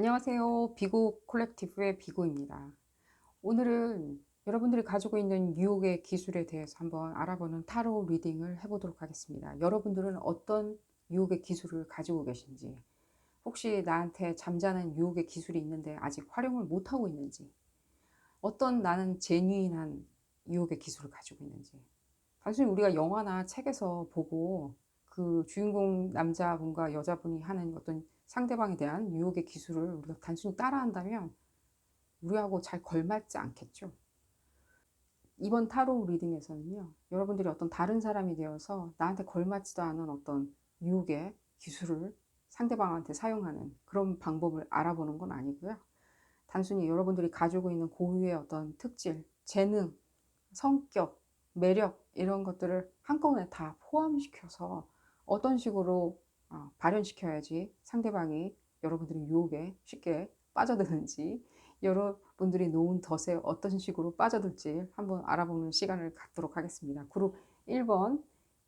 안녕하세요. 비고 콜렉티브의 비고입니다. 오늘은 여러분들이 가지고 있는 유혹의 기술에 대해서 한번 알아보는 타로 리딩을 해보도록 하겠습니다. 여러분들은 어떤 유혹의 기술을 가지고 계신지, 혹시 나한테 잠자는 유혹의 기술이 있는데 아직 활용을 못하고 있는지, 어떤 나는 제뉴인한 유혹의 기술을 가지고 있는지. 단순히 우리가 영화나 책에서 보고 그 주인공 남자분과 여자분이 하는 어떤 상대방에 대한 유혹의 기술을 우리가 단순히 따라한다면 우리하고 잘 걸맞지 않겠죠. 이번 타로 리딩에서는요, 여러분들이 어떤 다른 사람이 되어서 나한테 걸맞지도 않은 어떤 유혹의 기술을 상대방한테 사용하는 그런 방법을 알아보는 건 아니고요. 단순히 여러분들이 가지고 있는 고유의 어떤 특질, 재능, 성격, 매력 이런 것들을 한꺼번에 다 포함시켜서 어떤 식으로 발현시켜야지 상대방이 여러분들의 유혹에 쉽게 빠져드는지, 여러분들이 놓은 덫에 어떤 식으로 빠져들지 한번 알아보는 시간을 갖도록 하겠습니다. 그룹 1번,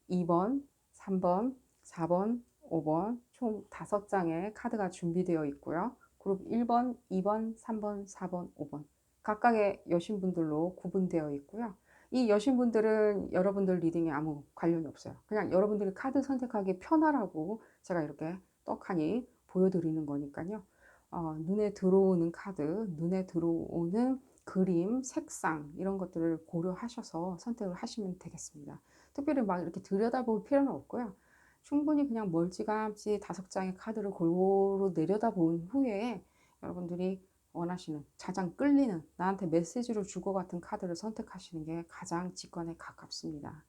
2번, 3번, 4번, 5번 총 5장의 카드가 준비되어 있고요. 그룹 1번, 2번, 3번, 4번, 5번 각각의 여신분들로 구분되어 있고요. 이 여신분들은 여러분들 리딩에 아무 관련이 없어요. 그냥 여러분들이 카드 선택하기 편하라고 제가 이렇게 떡하니 보여드리는 거니까요. 눈에 들어오는 카드, 눈에 들어오는 그림, 색상 이런 것들을 고려하셔서 선택을 하시면 되겠습니다. 특별히 막 이렇게 들여다볼 필요는 없고요. 충분히 그냥 멀찌감치 5장의 카드를 골고루 내려다본 후에 여러분들이 원하시는 가장 끌리는 나한테 메시지를 줄 것 같은 카드를 선택하시는 게 가장 직관에 가깝습니다.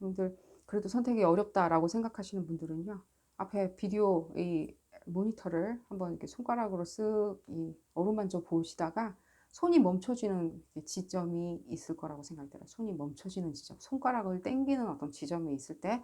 여러분들 그래도 선택이 어렵다라고 생각하시는 분들은요, 앞에 비디오 이 모니터를 한번 이렇게 손가락으로 쓱 어루만져 보시다가 손이 멈춰지는 지점이 있을 거라고 생각이 들어요. 손이 멈춰지는 지점, 손가락을 당기는 어떤 지점이 있을 때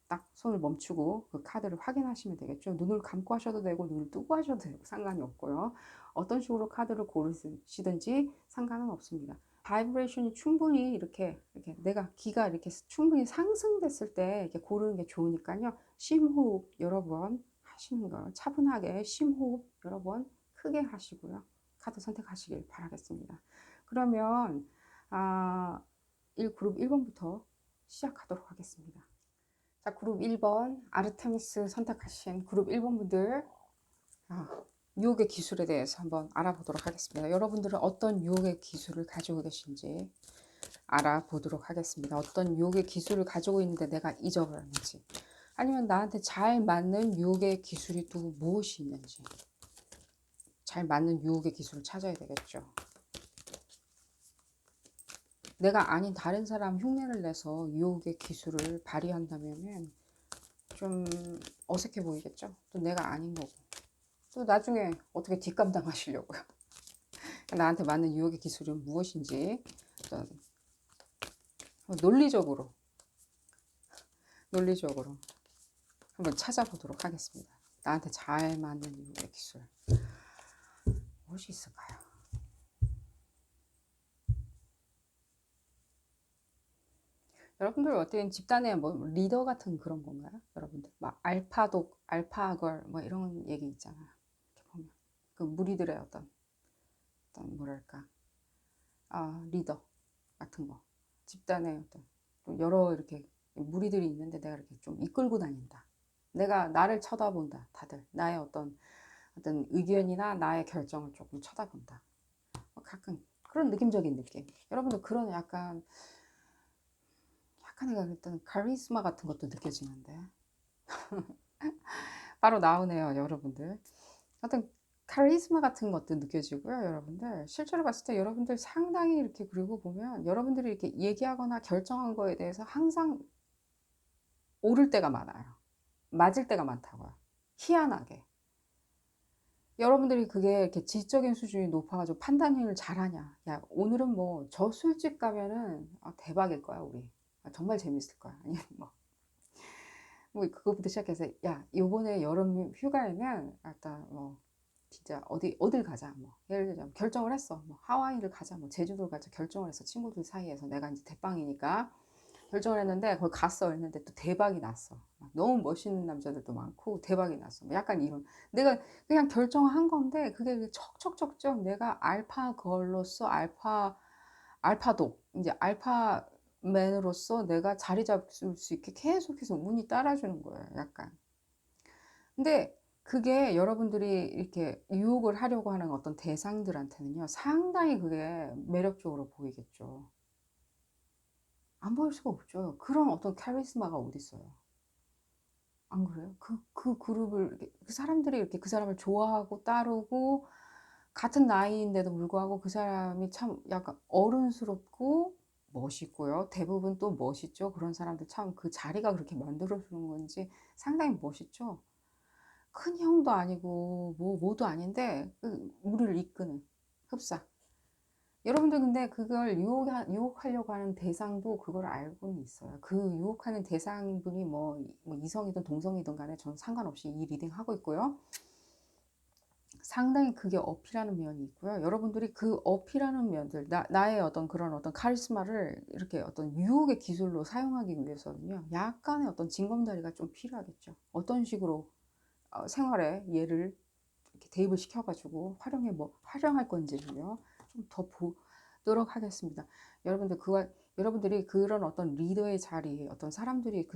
딱 손을 멈추고 그 카드를 확인하시면 되겠죠. 눈을 감고 하셔도 되고 눈을 뜨고 하셔도 되고 상관이 없고요. 어떤 식으로 카드를 고르시든지 상관은 없습니다. 바이브레이션이 충분히 이렇게 내가 기가 이렇게 충분히 상승됐을 때 이렇게 고르는 게 좋으니까요. 심호흡 여러 번 하시는 거 차분하게 심호흡 여러 번 크게 하시고요. 카드 선택하시길 바라겠습니다. 그러면 그룹 1번부터 시작하도록 하겠습니다. 자, 그룹 1번 아르테미스 선택하신 그룹 1번 분들 유혹의 기술에 대해서 한번 알아보도록 하겠습니다. 여러분들은 어떤 유혹의 기술을 가지고 계신지 알아보도록 하겠습니다. 어떤 유혹의 기술을 가지고 있는데 내가 잊어버렸는지, 아니면 나한테 잘 맞는 유혹의 기술이 또 무엇이 있는지, 잘 맞는 유혹의 기술을 찾아야 되겠죠. 내가 아닌 다른 사람 흉내를 내서 유혹의 기술을 발휘한다면 좀 어색해 보이겠죠. 또 내가 아닌 거고 또 나중에 어떻게 뒷감당하시려고요. 나한테 맞는 유혹의 기술은 무엇인지 논리적으로 한번 찾아보도록 하겠습니다. 나한테 잘 맞는 유혹의 기술 무엇이 있을까요? 여러분들 어떻게 집단의 뭐 리더 같은 그런 건가요? 여러분들 막 알파독, 알파걸 뭐 이런 얘기 있잖아요. 이렇게 보면 그 무리들의 어떤 뭐랄까 리더 같은 거, 집단의 어떤 여러 이렇게 무리들이 있는데 내가 이렇게 좀 이끌고 다닌다. 내가 나를 쳐다본다. 다들 나의 어떤 의견이나 나의 결정을 조금 쳐다본다. 가끔 그런 느낌적인 느낌. 여러분들 그런 약간 일단 카리스마 같은 것도 느껴지는데 바로 나오네요, 여러분들. 어떤 카리스마 같은 것도 느껴지고요, 여러분들. 실제로 봤을 때 여러분들 상당히 이렇게 그리고 보면 여러분들이 이렇게 얘기하거나 결정한 거에 대해서 항상 오를 때가 많아요. 맞을 때가 많다고요. 희한하게. 여러분들이 그게 이렇게 지적인 수준이 높아가지고 판단력을 잘하냐. 야, 오늘은 뭐 저 술집 가면은 대박일 거야, 우리. 정말 재밌을 거야. 아니면 뭐 그거부터 시작해서 야, 요번에 여름 휴가에는 일단 뭐 진짜 어딜 가자. 뭐 예를 들자면 결정을 했어. 뭐 하와이를 가자. 뭐 제주도를 가자. 결정을 했어. 친구들 사이에서 내가 이제 대빵이니까 결정을 했는데 거기 갔어 했는데 또 대박이 났어. 막 너무 멋있는 남자들도 많고 대박이 났어. 뭐 약간 이런 내가 그냥 결정한 건데 그게 척척척척 내가 알파 걸로서 알파도 이제 알파맨으로서 내가 자리 잡을 수 있게 계속해서 운이 따라주는 거예요. 약간. 근데 그게 여러분들이 이렇게 유혹을 하려고 하는 어떤 대상들한테는요, 상당히 그게 매력적으로 보이겠죠. 안 보일 수가 없죠. 그런 어떤 카리스마가 어디 있어요. 안 그래요? 그 그룹을, 그 사람들이 이렇게 그 사람을 좋아하고 따르고, 같은 나이인데도 불구하고 그 사람이 참 약간 어른스럽고 멋있고요. 대부분 또 멋있죠. 그런 사람들 참 그 자리가 그렇게 만들어주는 건지 상당히 멋있죠. 큰 형도 아니고 뭐도 아닌데 우리를 이끄는 흡사. 여러분들 근데 그걸 유혹하려고 하는 대상도 그걸 알고는 있어요. 그 유혹하는 대상분이 뭐 이성이든 동성이든 간에 저는 상관없이 이 리딩 하고 있고요. 상당히 그게 어필하는 면이 있고요. 여러분들이 그 어필하는 면들, 나의 어떤 그런 어떤 카리스마를 이렇게 어떤 유혹의 기술로 사용하기 위해서는요, 약간의 어떤 징검다리가 좀 필요하겠죠. 어떤 식으로 생활에 얘를 이렇게 대입을 시켜가지고 활용할 건지를요, 좀 더 보도록 하겠습니다. 여러분들이 그런 어떤 리더의 자리에 어떤 사람들이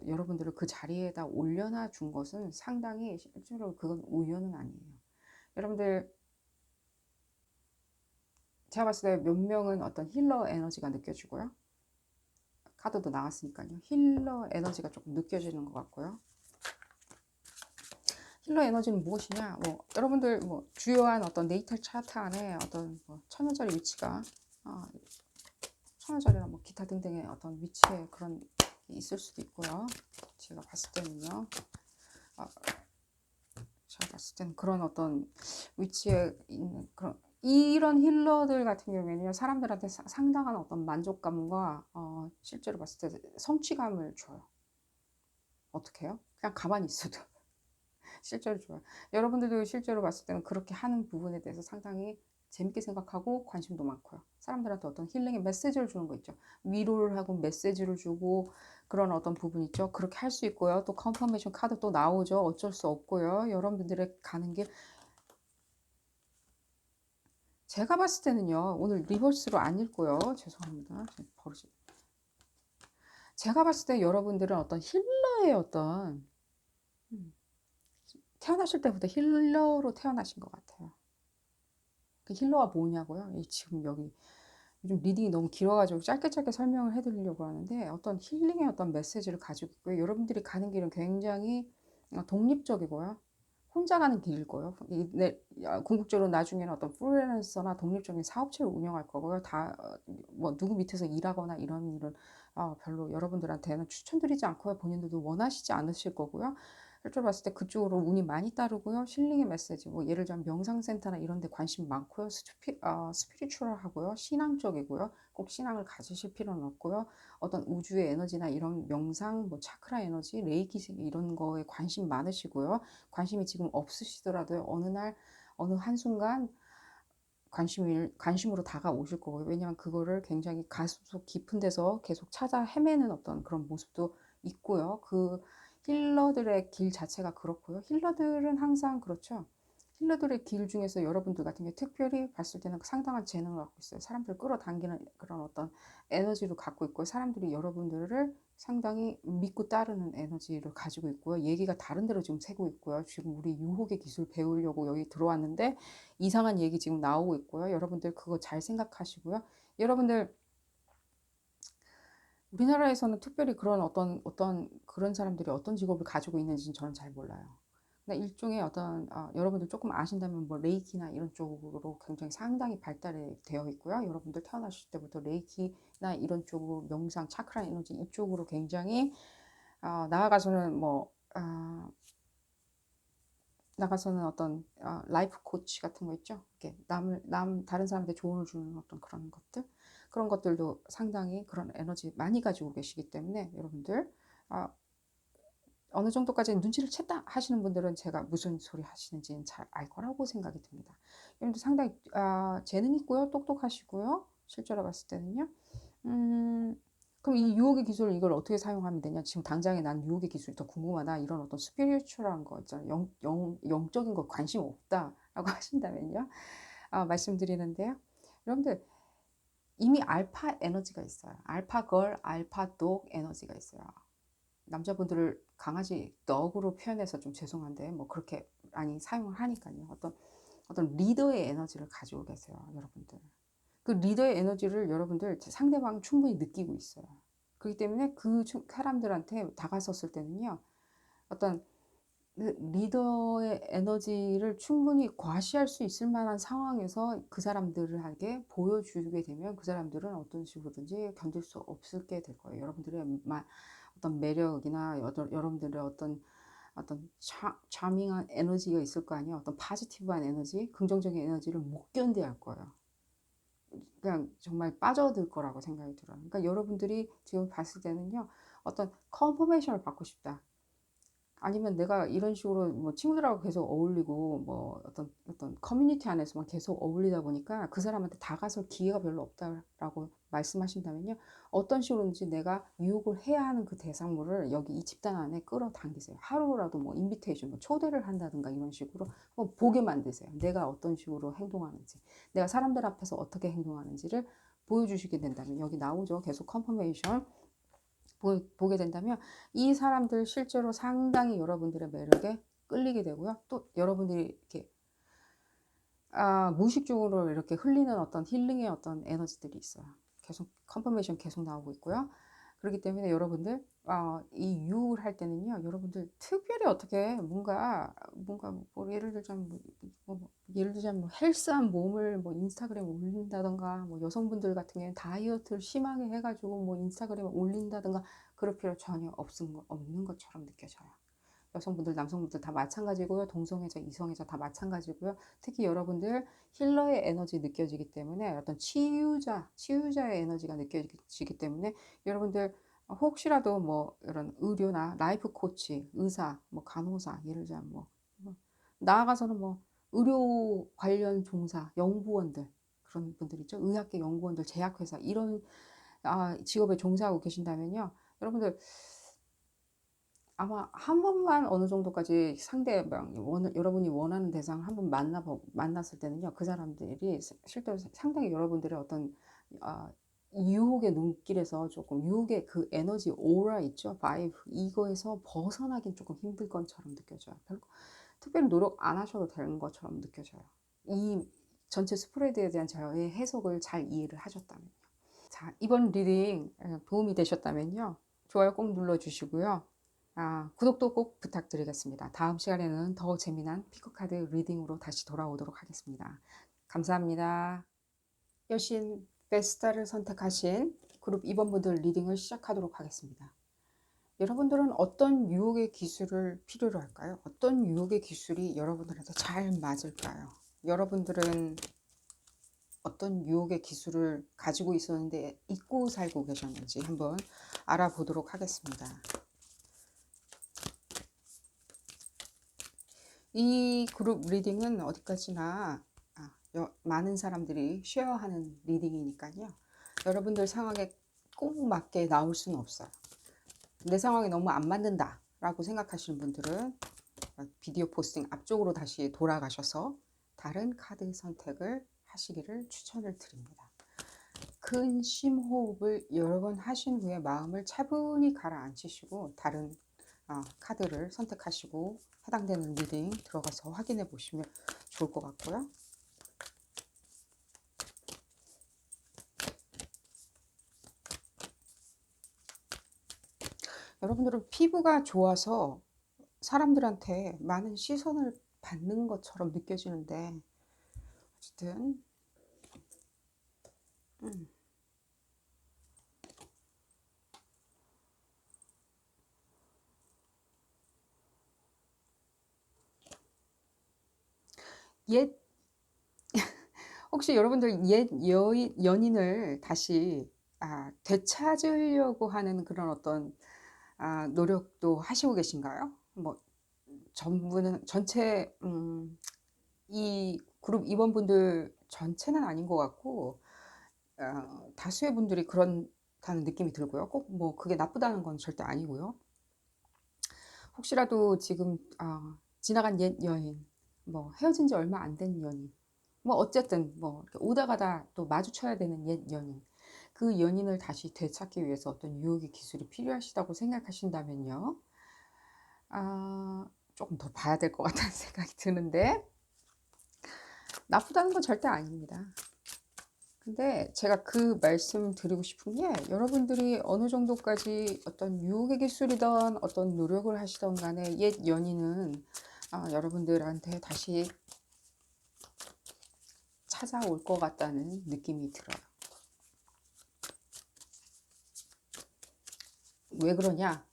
여러분들을 그 자리에다 올려놔 준 것은 상당히 실제로 그건 우연은 아니에요. 여러분들, 제가 봤을 때 몇 명은 어떤 힐러 에너지가 느껴지고요. 카드도 나왔으니까요. 힐러 에너지가 조금 느껴지는 것 같고요. 힐러 에너지는 무엇이냐? 여러분들 주요한 어떤 네이탈 차트 안에 어떤 천여자리 위치가 천여자리나 기타 등등의 어떤 위치에 그런 게 있을 수도 있고요. 제가 봤을 때는요. 제가 봤을 때는 그런 어떤 위치에 있는 이런 힐러들 같은 경우에는요, 사람들한테 상당한 어떤 만족감과 실제로 봤을 때 성취감을 줘요. 어떻게 해요? 그냥 가만히 있어도 실제로 좋아요. 여러분들도 실제로 봤을 때는 그렇게 하는 부분에 대해서 상당히 재밌게 생각하고 관심도 많고요. 사람들한테 어떤 힐링의 메시지를 주는 거 있죠. 위로를 하고 메시지를 주고 그런 어떤 부분 있죠. 그렇게 할 수 있고요. 또 컨퍼메이션 카드 또 나오죠. 어쩔 수 없고요. 여러분들의 가는 길, 제가 봤을 때는요. 오늘 리버스로 안 읽고요. 죄송합니다. 제가 봤을 때 여러분들은 어떤 힐러의 어떤 태어나실 때부터 힐러로 태어나신 것 같아요. 그 힐러가 뭐냐고요? 지금 여기 요즘 리딩이 너무 길어가지고 짧게 설명을 해드리려고 하는데, 어떤 힐링의 어떤 메시지를 가지고 있고요. 여러분들이 가는 길은 굉장히 독립적이고요. 혼자 가는 길일 거예요. 궁극적으로 나중에는 어떤 프리랜서나 독립적인 사업체를 운영할 거고요. 누구 밑에서 일하거나 이런 일은 별로 여러분들한테는 추천드리지 않고요. 본인들도 원하시지 않으실 거고요. 실제로 봤을 때 그쪽으로 운이 많이 따르고요. 힐링의 메시지, 예를 들면 명상센터나 이런 데 관심 많고요. 스피리추얼하고요. 신앙적이고요. 꼭 신앙을 가지실 필요는 없고요. 어떤 우주의 에너지나 이런 명상, 차크라 에너지, 레이키 이런 거에 관심 많으시고요. 관심이 지금 없으시더라도요. 어느 한순간 관심으로 다가오실 거고요. 왜냐하면 그거를 굉장히 가슴속 깊은 데서 계속 찾아 헤매는 어떤 그런 모습도 있고요. 그 힐러들의 길 자체가 그렇고요. 힐러들은 항상 그렇죠. 힐러들의 길 중에서 여러분들 같은 게 특별히 봤을 때는 상당한 재능을 갖고 있어요. 사람들을 끌어당기는 그런 어떤 에너지를 갖고 있고, 사람들이 여러분들을 상당히 믿고 따르는 에너지를 가지고 있고요. 얘기가 다른 데로 지금 새고 있고요. 지금 우리 유혹의 기술 배우려고 여기 들어왔는데 이상한 얘기 지금 나오고 있고요. 여러분들 그거 잘 생각하시고요. 여러분들 우리나라에서는 특별히 그런 어떤 그런 사람들이 어떤 직업을 가지고 있는지는 저는 잘 몰라요. 근데 일종의 어떤 여러분들 조금 아신다면 레이키나 이런 쪽으로 굉장히 상당히 발달이 되어 있고요. 여러분들 태어나실 때부터 레이키나 이런 쪽으로 명상, 차크라 에너지 이쪽으로 굉장히 나아가서는 나가서는 어떤 라이프 코치 같은 거 있죠. 이렇게 다른 사람한테 조언을 주는 어떤 그런 것들도 상당히 그런 에너지 많이 가지고 계시기 때문에 여러분들 아, 어느 정도까지 눈치를 챘다 하시는 분들은 제가 무슨 소리 하시는지는 잘 알 거라고 생각이 듭니다. 여러분들 상당히 재능 있고요, 똑똑하시고요. 실제로 봤을 때는요. 그럼 이 유혹의 기술 이걸 어떻게 사용하면 되냐? 지금 당장에 난 유혹의 기술이 더 궁금하다. 이런 어떤 스피리추얼한 거 있잖아요. 영적인 거 관심 없다라고 하신다면요. 말씀드리는데요. 여러분들 이미 알파 에너지가 있어요. 알파 걸, 알파 독 에너지가 있어요. 남자분들을 강아지 덕으로 표현해서 좀 죄송한데 뭐 그렇게 많이 사용을 하니까요. 어떤 리더의 에너지를 가지고 계세요, 여러분들. 그 리더의 에너지를 여러분들 상대방이 충분히 느끼고 있어요. 그렇기 때문에 그 사람들한테 다가섰을 때는요, 어떤 그 리더의 에너지를 충분히 과시할 수 있을 만한 상황에서 그 사람들에게 보여주게 되면 그 사람들은 어떤 식으로든지 견딜 수 없게 될 거예요. 여러분들의 어떤 매력이나 여러분들의 어떤 차밍한 에너지가 있을 거 아니에요. 어떤 파지티브한 에너지, 긍정적인 에너지를 못 견뎌할 거예요. 그냥 정말 빠져들 거라고 생각이 들어요. 그러니까 여러분들이 지금 봤을 때는요, 어떤 컨퍼메이션을 받고 싶다. 아니면 내가 이런 식으로 뭐 친구들하고 계속 어울리고 뭐 어떤 커뮤니티 안에서만 계속 어울리다 보니까 그 사람한테 다가설 기회가 별로 없다라고 말씀하신다면요. 어떤 식으로든지 내가 유혹을 해야 하는 그 대상물을 여기 이 집단 안에 끌어당기세요. 하루라도 뭐 인비테이션, 뭐 초대를 한다든가 이런 식으로 뭐 보게 만드세요. 내가 어떤 식으로 행동하는지, 내가 사람들 앞에서 어떻게 행동하는지를 보여주시게 된다면 여기 나오죠. 계속 컨퍼메이션. 보게 된다면 이 사람들 실제로 상당히 여러분들의 매력에 끌리게 되고요. 또 여러분들이 이렇게 무의식적으로 이렇게 흘리는 어떤 힐링의 어떤 에너지들이 있어요. 계속 컨퍼메이션 계속 나오고 있고요. 그렇기 때문에 여러분들 이 유혹을 할 때는요, 여러분들 특별히 어떻게 뭔가 뭐 예를 들자면 뭐 헬스한 몸을 뭐 인스타그램에 올린다던가, 뭐 여성분들 같은 경우에는 다이어트를 심하게 해가지고 뭐 인스타그램에 올린다던가 그럴 필요 전혀 없는 것처럼 느껴져요. 여성분들, 남성분들 다 마찬가지고요. 동성애자, 이성애자 다 마찬가지고요. 특히 여러분들 힐러의 에너지 느껴지기 때문에 어떤 치유자의 에너지가 느껴지기 때문에 여러분들 혹시라도 뭐 이런 의료나 라이프 코치, 의사, 뭐 간호사, 예를 들자면 뭐 나아가서는 뭐 의료 관련 종사, 연구원들 그런 분들 있죠. 의학계 연구원들, 제약회사 이런 직업에 종사하고 계신다면요. 여러분들 아마 한 번만 어느 정도까지 상대방, 여러분이 원하는 대상을 한 번 만났을 때는요, 그 사람들이 실제로 상당히 여러분들의 어떤, 유혹의 눈길에서 조금, 유혹의 그 에너지, 오라 있죠? 바이브. 이거에서 벗어나긴 조금 힘들 것처럼 느껴져요. 특별히 노력 안 하셔도 되는 것처럼 느껴져요. 이 전체 스프레드에 대한 저의 해석을 잘 이해를 하셨다면요. 자, 이번 리딩 도움이 되셨다면요. 좋아요 꼭 눌러주시고요. 구독도 꼭 부탁드리겠습니다. 다음 시간에는 더 재미난 피크카드 리딩으로 다시 돌아오도록 하겠습니다. 감사합니다. 여신 베스타를 선택하신 그룹 2번분들 리딩을 시작하도록 하겠습니다. 여러분들은 어떤 유혹의 기술을 필요로 할까요? 어떤 유혹의 기술이 여러분들한테 잘 맞을까요? 여러분들은 어떤 유혹의 기술을 가지고 있었는데 잊고 살고 계셨는지 한번 알아보도록 하겠습니다. 이 그룹 리딩은 어디까지나 많은 사람들이 쉐어하는 리딩이니까요. 여러분들 상황에 꼭 맞게 나올 수는 없어요. 내 상황이 너무 안 맞는다 라고 생각하시는 분들은 비디오 포스팅 앞쪽으로 다시 돌아가셔서 다른 카드 선택을 하시기를 추천을 드립니다. 큰 심호흡을 여러 번 하신 후에 마음을 차분히 가라앉히시고 다른 카드를 선택하시고 해당되는 리딩 들어가서 확인해 보시면 좋을 것 같고요. 여러분들은 피부가 좋아서 사람들한테 많은 시선을 받는 것처럼 느껴지는데 어쨌든 옛 혹시 여러분들 옛 연인을 다시 되찾으려고 하는 그런 어떤 노력도 하시고 계신가요? 뭐 전체 이 그룹 임원분들 전체는 아닌 것 같고 다수의 분들이 좋다는 느낌이 들고요. 꼭 뭐 그게 나쁘다는 건 절대 아니고요. 혹시라도 지금 지나간 옛 여인, 뭐 헤어진 지 얼마 안 된 연인, 뭐 어쨌든 뭐 이렇게 오다 가다 또 마주쳐야 되는 옛 연인, 그 연인을 다시 되찾기 위해서 어떤 유혹의 기술이 필요하시다고 생각하신다면요. 조금 더 봐야 될 것 같다는 생각이 드는데, 나쁘다는 건 절대 아닙니다. 근데 제가 그 말씀 드리고 싶은 게, 여러분들이 어느 정도까지 어떤 유혹의 기술이든 어떤 노력을 하시던 간에 옛 연인은 여러분들한테 다시 찾아올 것 같다는 느낌이 들어요. 왜 그러냐?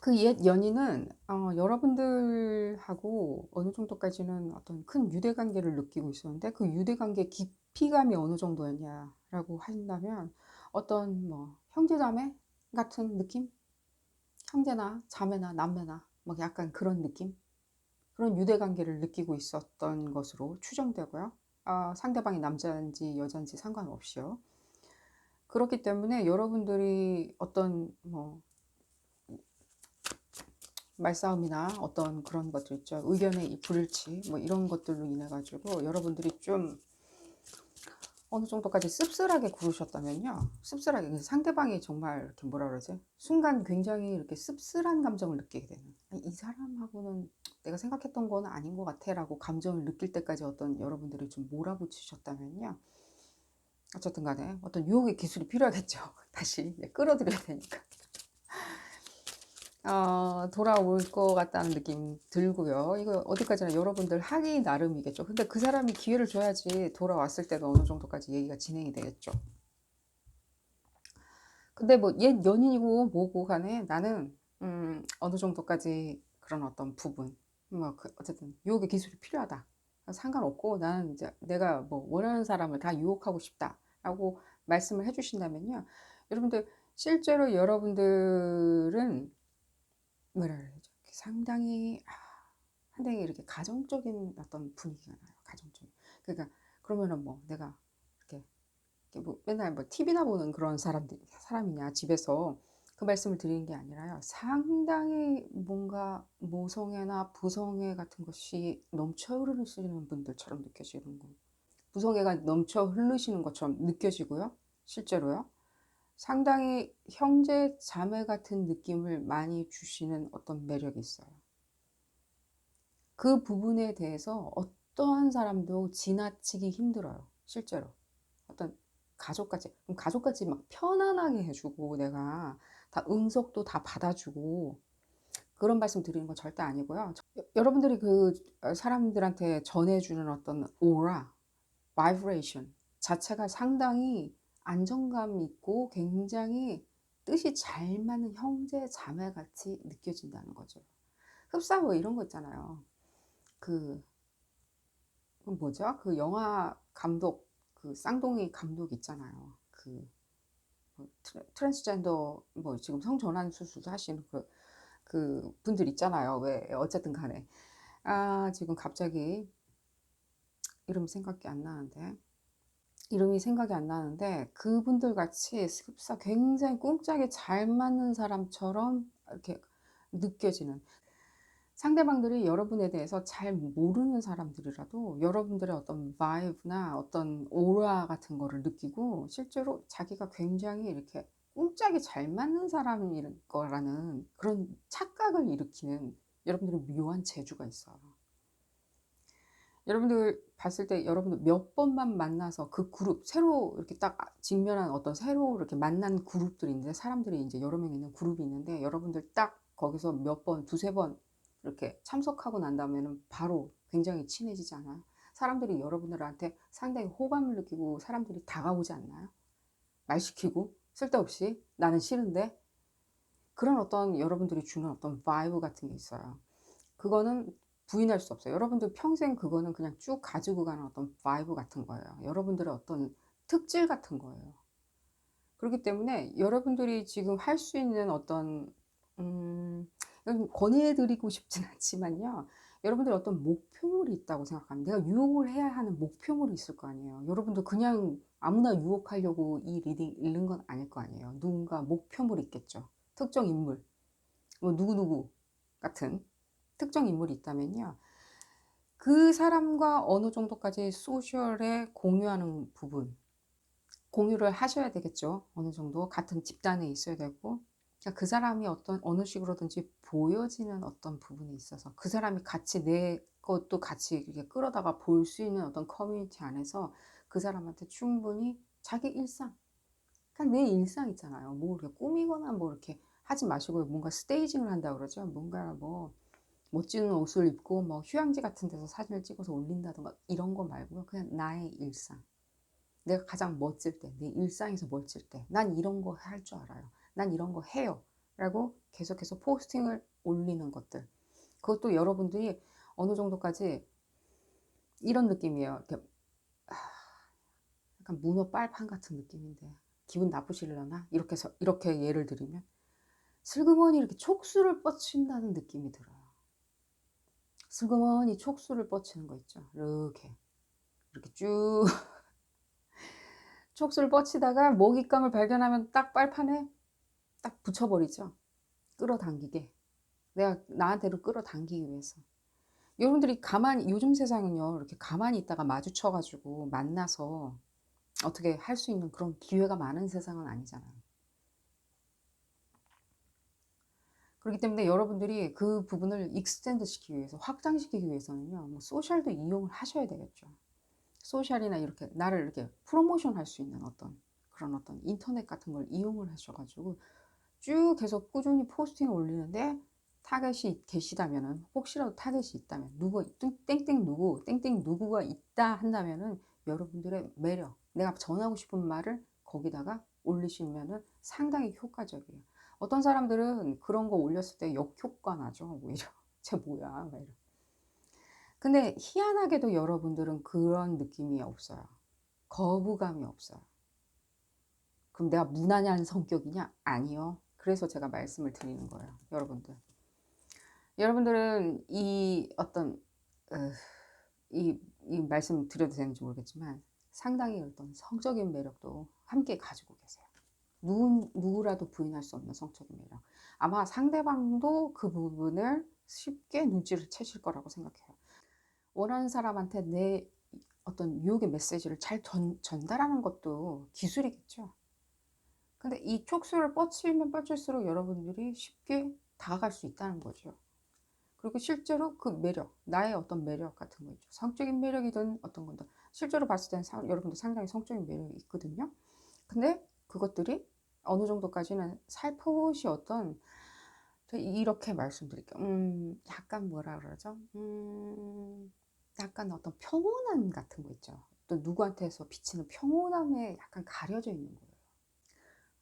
그 옛 연인은 여러분들하고 어느 정도까지는 어떤 큰 유대관계를 느끼고 있었는데, 그 유대관계 깊이감이 어느 정도였냐라고 하신다면, 어떤 뭐 형제자매 같은 느낌? 형제나 자매나 남매나 뭐 약간 그런 느낌? 그런 유대관계를 느끼고 있었던 것으로 추정되고요. 상대방이 남자인지 여자인지 상관없이요. 그렇기 때문에 여러분들이 어떤 뭐 말싸움이나 어떤 그런 것들 있죠. 의견의 불일치 뭐 이런 것들로 인해 가지고 여러분들이 좀 어느 정도까지 씁쓸하게 구르셨다면요. 씁쓸하게 상대방이 정말 이렇게 뭐라 그러지? 순간 굉장히 이렇게 씁쓸한 감정을 느끼게 되는. 이 사람하고는 내가 생각했던 거는 아닌 것 같아라고 감정을 느낄 때까지 어떤 여러분들이 좀 몰아붙이셨다면요. 어쨌든 간에 어떤 유혹의 기술이 필요하겠죠. 다시 끌어들여야 되니까. 돌아올 것 같다는 느낌 들고요. 이거 어디까지나 여러분들 하기 나름이겠죠. 근데 그 사람이 기회를 줘야지 돌아왔을 때도 어느 정도까지 얘기가 진행이 되겠죠. 근데 뭐 옛 연인이고 뭐고 간에 나는 어느 정도까지 그런 어떤 부분, 뭐 어쨌든 유혹의 기술이 필요하다. 상관없고 나는 이제 내가 뭐 원하는 사람을 다 유혹하고 싶다라고 말씀을 해주신다면요. 여러분들 실제로 여러분들은 뭐라 그러죠? 상당히 상당히 이렇게 가정적인 어떤 분위기가 나요. 가정적인. 그러니까 그러면은 뭐 내가 이렇게 뭐 맨날 뭐 TV나 보는 그런 사람이냐 집에서 그 말씀을 드리는 게 아니라요. 상당히 뭔가 모성애나 부성애 같은 것이 넘쳐 흐르시는 분들처럼 느껴지는 거. 부성애가 넘쳐 흐르시는 것처럼 느껴지고요. 실제로요. 상당히 형제 자매 같은 느낌을 많이 주시는 어떤 매력이 있어요. 그 부분에 대해서 어떠한 사람도 지나치기 힘들어요. 실제로. 어떤 가족까지, 가족까지 막 편안하게 해주고 내가 다 응석도 다 받아주고 그런 말씀 드리는 건 절대 아니고요. 여러분들이 그 사람들한테 전해주는 어떤 오라, 바이브레이션 자체가 상당히 안정감 있고 굉장히 뜻이 잘 맞는 형제 자매 같이 느껴진다는 거죠. 흡사 뭐 이런 거 있잖아요. 그 뭐죠? 그 영화 감독 그 쌍둥이 감독 있잖아요. 뭐 트랜스젠더 뭐 지금 성전환 수술도 하시는 그 분들 있잖아요. 왜 어쨌든 간에 지금 갑자기 이름이 생각이 안 나는데 그분들 같이 흡사 굉장히 꿍짝이 잘 맞는 사람처럼 이렇게 느껴지는, 상대방들이 여러분에 대해서 잘 모르는 사람들이라도 여러분들의 어떤 바이브나 어떤 오라 같은 거를 느끼고 실제로 자기가 굉장히 이렇게 꿍짝이 잘 맞는 사람일 거라는 그런 착각을 일으키는 여러분들의 묘한 재주가 있어요. 여러분들 봤을 때 여러분들 몇 번만 만나서 그 그룹 새로 이렇게 딱 직면한 어떤 새로 이렇게 만난 그룹들이 있는데, 사람들이 이제 여러 명 있는 그룹이 있는데 여러분들 딱 거기서 몇 번, 두세 번 이렇게 참석하고 난 다음에는 바로 굉장히 친해지지 않아요? 사람들이 여러분들한테 상당히 호감을 느끼고 사람들이 다가오지 않나요? 말 시키고 쓸데없이 나는 싫은데, 그런 어떤 여러분들이 주는 어떤 바이브 같은 게 있어요. 그거는 부인할 수 없어요. 여러분들 평생 그거는 그냥 쭉 가지고 가는 어떤 바이브 같은 거예요. 여러분들의 어떤 특질 같은 거예요. 그렇기 때문에 여러분들이 지금 할 수 있는 어떤 권해드리고 싶진 않지만요. 여러분들이 어떤 목표물이 있다고 생각합니다. 내가 유혹을 해야 하는 목표물이 있을 거 아니에요. 여러분들 그냥 아무나 유혹하려고 이 리딩 읽는 건 아닐 거 아니에요. 누군가 목표물이 있겠죠. 특정 인물, 뭐 누구누구 같은 특정 인물이 있다면요. 그 사람과 어느 정도까지 소셜에 공유하는 부분, 공유를 하셔야 되겠죠. 어느 정도 같은 집단에 있어야 되고, 그러니까 그 사람이 어떤 어느 식으로든지 보여지는 어떤 부분에 있어서 그 사람이 같이 내 것도 같이 이렇게 끌어다가 볼 수 있는 어떤 커뮤니티 안에서 그 사람한테 충분히 자기 일상, 그러니까 내 일상 있잖아요. 뭐 이렇게 꾸미거나 뭐 이렇게 하지 마시고 뭔가 스테이징을 한다 그러죠. 뭔가 뭐 멋진 옷을 입고 뭐 휴양지 같은 데서 사진을 찍어서 올린다든가 이런 거 말고요. 그냥 나의 일상. 내가 가장 멋질 때, 내 일상에서 멋질 때, 난 이런 거 할 줄 알아요. 난 이런 거 해요. 라고 계속해서 포스팅을 올리는 것들. 그것도 여러분들이 어느 정도까지 이런 느낌이에요. 이렇게 약간 문어 빨판 같은 느낌인데 기분 나쁘시려나? 이렇게 예를 들면 슬그머니 이렇게 촉수를 뻗친다는 느낌이 들어요. 슬그머니 촉수를 뻗치는 거 있죠. 이렇게 쭉 촉수를 뻗치다가 먹잇감을 발견하면 딱 빨판에 딱 붙여버리죠. 끌어당기게. 내가 나한테로 끌어당기기 위해서. 여러분들이 가만히, 요즘 세상은요, 이렇게 가만히 있다가 마주쳐가지고 만나서 어떻게 할 수 있는 그런 기회가 많은 세상은 아니잖아요. 그렇기 때문에 여러분들이 그 부분을 익스텐드 시키기 위해서, 확장시키기 위해서는요, 뭐 소셜도 이용을 하셔야 되겠죠. 소셜이나 이렇게 나를 이렇게 프로모션 할 수 있는 어떤 그런 어떤 인터넷 같은 걸 이용을 하셔가지고 쭉 계속 꾸준히 포스팅을 올리는데 타겟이 계시다면은, 혹시라도 타겟이 있다면, 누구 땡땡 누구 땡땡 누구가 있다 한다면은 여러분들의 매력, 내가 전하고 싶은 말을 거기다가 올리시면은 상당히 효과적이에요. 어떤 사람들은 그런 거 올렸을 때 역효과 나죠. 오히려 쟤 뭐야 막 이러. 근데 희한하게도 여러분들은 그런 느낌이 없어요. 거부감이 없어요. 그럼 내가 무난한 성격이냐? 아니요. 그래서 제가 말씀을 드리는 거예요. 여러분들은 이 어떤 이 말씀 드려도 되는지 모르겠지만 상당히 어떤 성적인 매력도 함께 가지고 계세요. 누구라도 부인할 수 없는 성적인 매력. 아마 상대방도 그 부분을 쉽게 눈치를 채실 거라고 생각해요. 원하는 사람한테 내 어떤 유혹의 메시지를 잘 전달하는 것도 기술이겠죠. 근데 이 촉수를 뻗치면 뻗칠수록 여러분들이 쉽게 다가갈 수 있다는 거죠. 그리고 실제로 그 매력, 나의 어떤 매력 같은 거 있죠. 성적인 매력이든 어떤 건데 실제로 봤을 때는 여러분들 상당히 성적인 매력이 있거든요. 근데 그것들이 어느 정도까지는 살포시 어떤, 이렇게 말씀드릴게요. 약간 뭐라 그러죠? 약간 어떤 평온함 같은 거 있죠. 또 누구한테서 비치는 평온함에 약간 가려져 있는 거예요.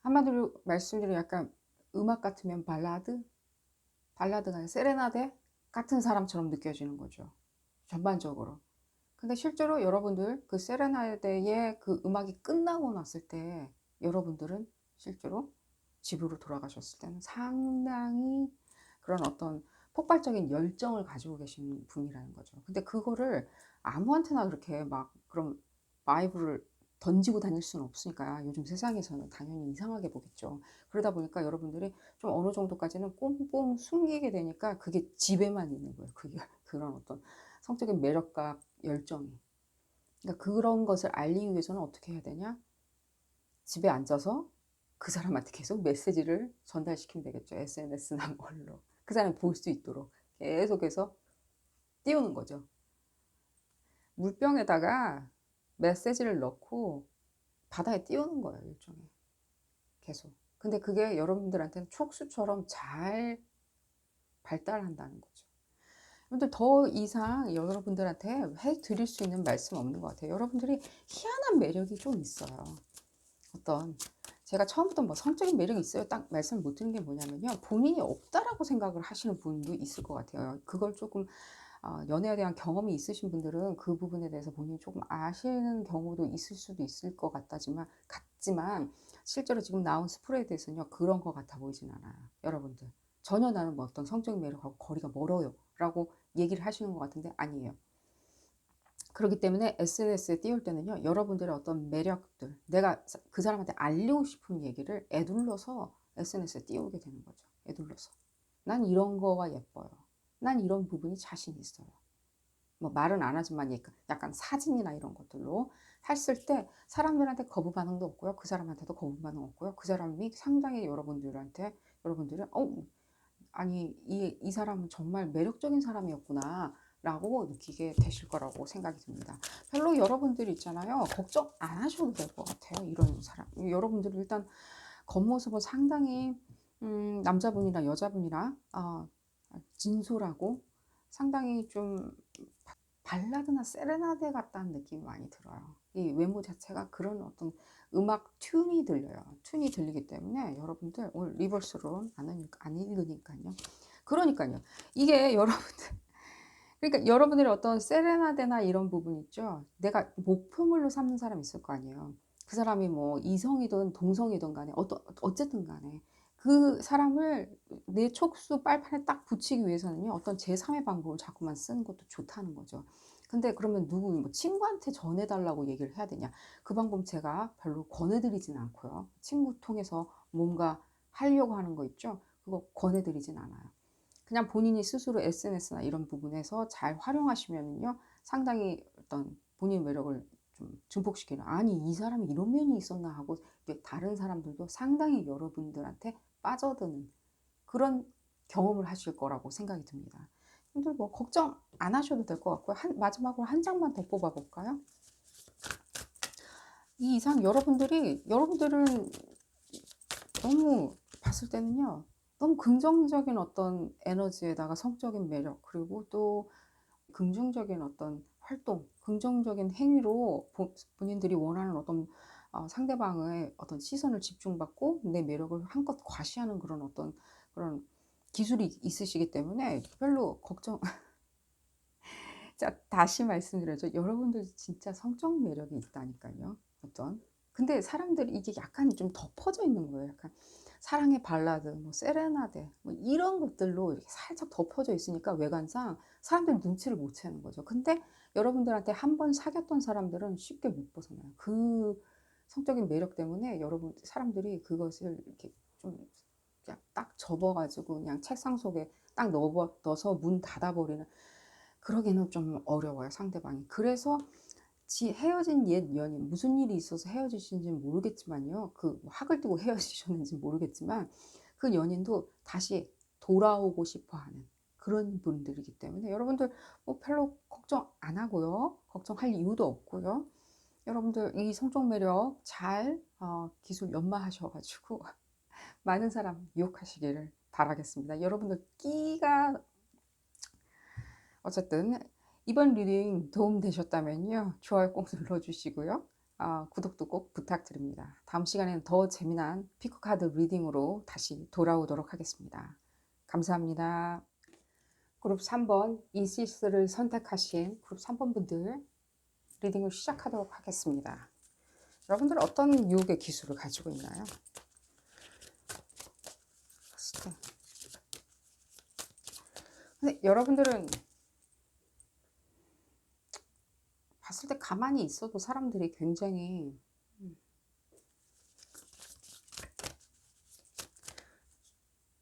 한마디로 말씀드리면 약간 음악 같으면 발라드가 아니라 세레나데 같은 사람처럼 느껴지는 거죠. 전반적으로. 근데 실제로 여러분들 그 세레나데의 그 음악이 끝나고 났을 때 여러분들은 실제로 집으로 돌아가셨을 때는 상당히 그런 어떤 폭발적인 열정을 가지고 계신 분이라는 거죠. 근데 그거를 아무한테나 그렇게 막 그런 바이브를 던지고 다닐 수는 없으니까 요즘 세상에서는 당연히 이상하게 보겠죠. 그러다 보니까 여러분들이 좀 어느 정도까지는 꽁꽁 숨기게 되니까 그게 집에만 있는 거예요. 그게 그런 어떤 성적인 매력과 열정이. 그러니까 그런 것을 알리기 위해서는 어떻게 해야 되냐? 집에 앉아서 그 사람한테 계속 메시지를 전달시키면 되겠죠. SNS나 뭘로. 그 사람이 볼 수 있도록 계속해서 띄우는 거죠. 물병에다가 메시지를 넣고 바다에 띄우는 거예요. 일종의. 계속. 근데 그게 여러분들한테는 촉수처럼 잘 발달한다는 거죠. 근데 더 이상 여러분들한테 해드릴 수 있는 말씀 없는 것 같아요. 여러분들이 희한한 매력이 좀 있어요. 어떤, 제가 처음부터 뭐 성적인 매력이 있어요 딱 말씀 못 드린 게 뭐냐면요, 본인이 없다라고 생각을 하시는 분도 있을 것 같아요. 그걸 조금 연애에 대한 경험이 있으신 분들은 그 부분에 대해서 본인이 조금 아시는 경우도 있을 수도 있을 것 같지만 실제로 지금 나온 스프레드에서는요 그런 것 같아 보이진 않아요. 여러분들 전혀 나는 뭐 어떤 성적인 매력하고 거리가 멀어요 라고 얘기를 하시는 것 같은데 아니에요. 그렇기 때문에 SNS에 띄울 때는요, 여러분들의 어떤 매력들, 내가 그 사람한테 알리고 싶은 얘기를 에둘러서 SNS에 띄우게 되는 거죠. 에둘러서. 난 이런 거가 예뻐요. 난 이런 부분이 자신 있어요. 뭐 말은 안 하지만 약간 사진이나 이런 것들로 했을 때 사람들한테 거부 반응도 없고요. 그 사람한테도 거부 반응 없고요. 그 사람이 상당히 여러분들은 아니 이 사람은 정말 매력적인 사람이었구나 라고 느끼게 되실 거라고 생각이 듭니다. 별로 여러분들 있잖아요. 걱정 안 하셔도 될 것 같아요. 이런 사람. 여러분들은 일단 겉모습은 상당히 남자분이나 여자분이나 진솔하고 상당히 좀 발라드나 세레나데 같다는 느낌이 많이 들어요. 이 외모 자체가 그런 어떤 음악 튠이 들려요. 튠이 들리기 때문에 여러분들 오늘 리버스로 안 읽으니까요. 그러니까요. 이게 여러분들 그러니까 여러분들의 어떤 세레나데나 이런 부분 있죠. 내가 목표물로 삼는 사람이 있을 거 아니에요. 그 사람이 뭐 이성이든 동성이든 간에 어쨌든 간에 그 사람을 내 촉수 빨판에 딱 붙이기 위해서는요. 어떤 제3의 방법을 자꾸만 쓰는 것도 좋다는 거죠. 근데 그러면 누구 뭐 친구한테 전해 달라고 얘기를 해야 되냐? 그 방법 제가 별로 권해 드리진 않고요. 친구 통해서 뭔가 하려고 하는 거 있죠? 그거 권해 드리진 않아요. 그냥 본인이 스스로 SNS나 이런 부분에서 잘 활용하시면은요, 상당히 어떤 본인의 매력을 좀 증폭시키는, 아니, 이 사람이 이런 면이 있었나 하고, 다른 사람들도 상당히 여러분들한테 빠져드는 그런 경험을 하실 거라고 생각이 듭니다. 근데 뭐, 걱정 안 하셔도 될 것 같고요. 마지막으로 한 장만 더 뽑아 볼까요? 이 이상 여러분들은 너무 봤을 때는요. 너무 긍정적인 어떤 에너지에다가 성적인 매력, 그리고 또 긍정적인 어떤 활동, 긍정적인 행위로 본인들이 원하는 어떤 상대방의 어떤 시선을 집중받고 내 매력을 한껏 과시하는 그런 기술이 있으시기 때문에 별로 걱정. 자, 다시 말씀드려죠. 여러분들 진짜 성적 매력이 있다니까요. 어떤. 근데 사람들이 이게 약간 좀 덮어져 있는 거예요. 약간 사랑의 발라드, 뭐 세레나데, 뭐 이런 것들로 이렇게 살짝 덮어져 있으니까 외관상 사람들이 눈치를 못 채는 거죠. 근데 여러분들한테 한 번 사귀었던 사람들은 쉽게 못 벗어나요. 그 성적인 매력 때문에 사람들이 그것을 이렇게 좀 그냥 딱 접어가지고 그냥 책상 속에 딱 넣어서 문 닫아버리는, 그러기는 좀 어려워요, 상대방이. 그래서 헤어진 옛 연인, 무슨 일이 있어서 헤어지신지는 모르겠지만요. 뭐 학을 뜨고 헤어지셨는지 모르겠지만 그 연인도 다시 돌아오고 싶어 하는 그런 분들이기 때문에 여러분들 뭐 별로 걱정 안 하고요. 걱정할 이유도 없고요. 여러분들 이 성적 매력 잘 기술 연마하셔가지고 많은 사람 유혹하시기를 바라겠습니다. 여러분들 끼가 어쨌든 이번 리딩 도움 되셨다면요. 좋아요 꼭 눌러주시고요. 구독도 꼭 부탁드립니다. 다음 시간에는 더 재미난 피크카드 리딩으로 다시 돌아오도록 하겠습니다. 감사합니다. 그룹 3번 이시스를 선택하신 그룹 3번 분들 리딩을 시작하도록 하겠습니다. 여러분들 어떤 유혹의 기술을 가지고 있나요? 근데 여러분들은 봤을 때 가만히 있어도 사람들이 굉장히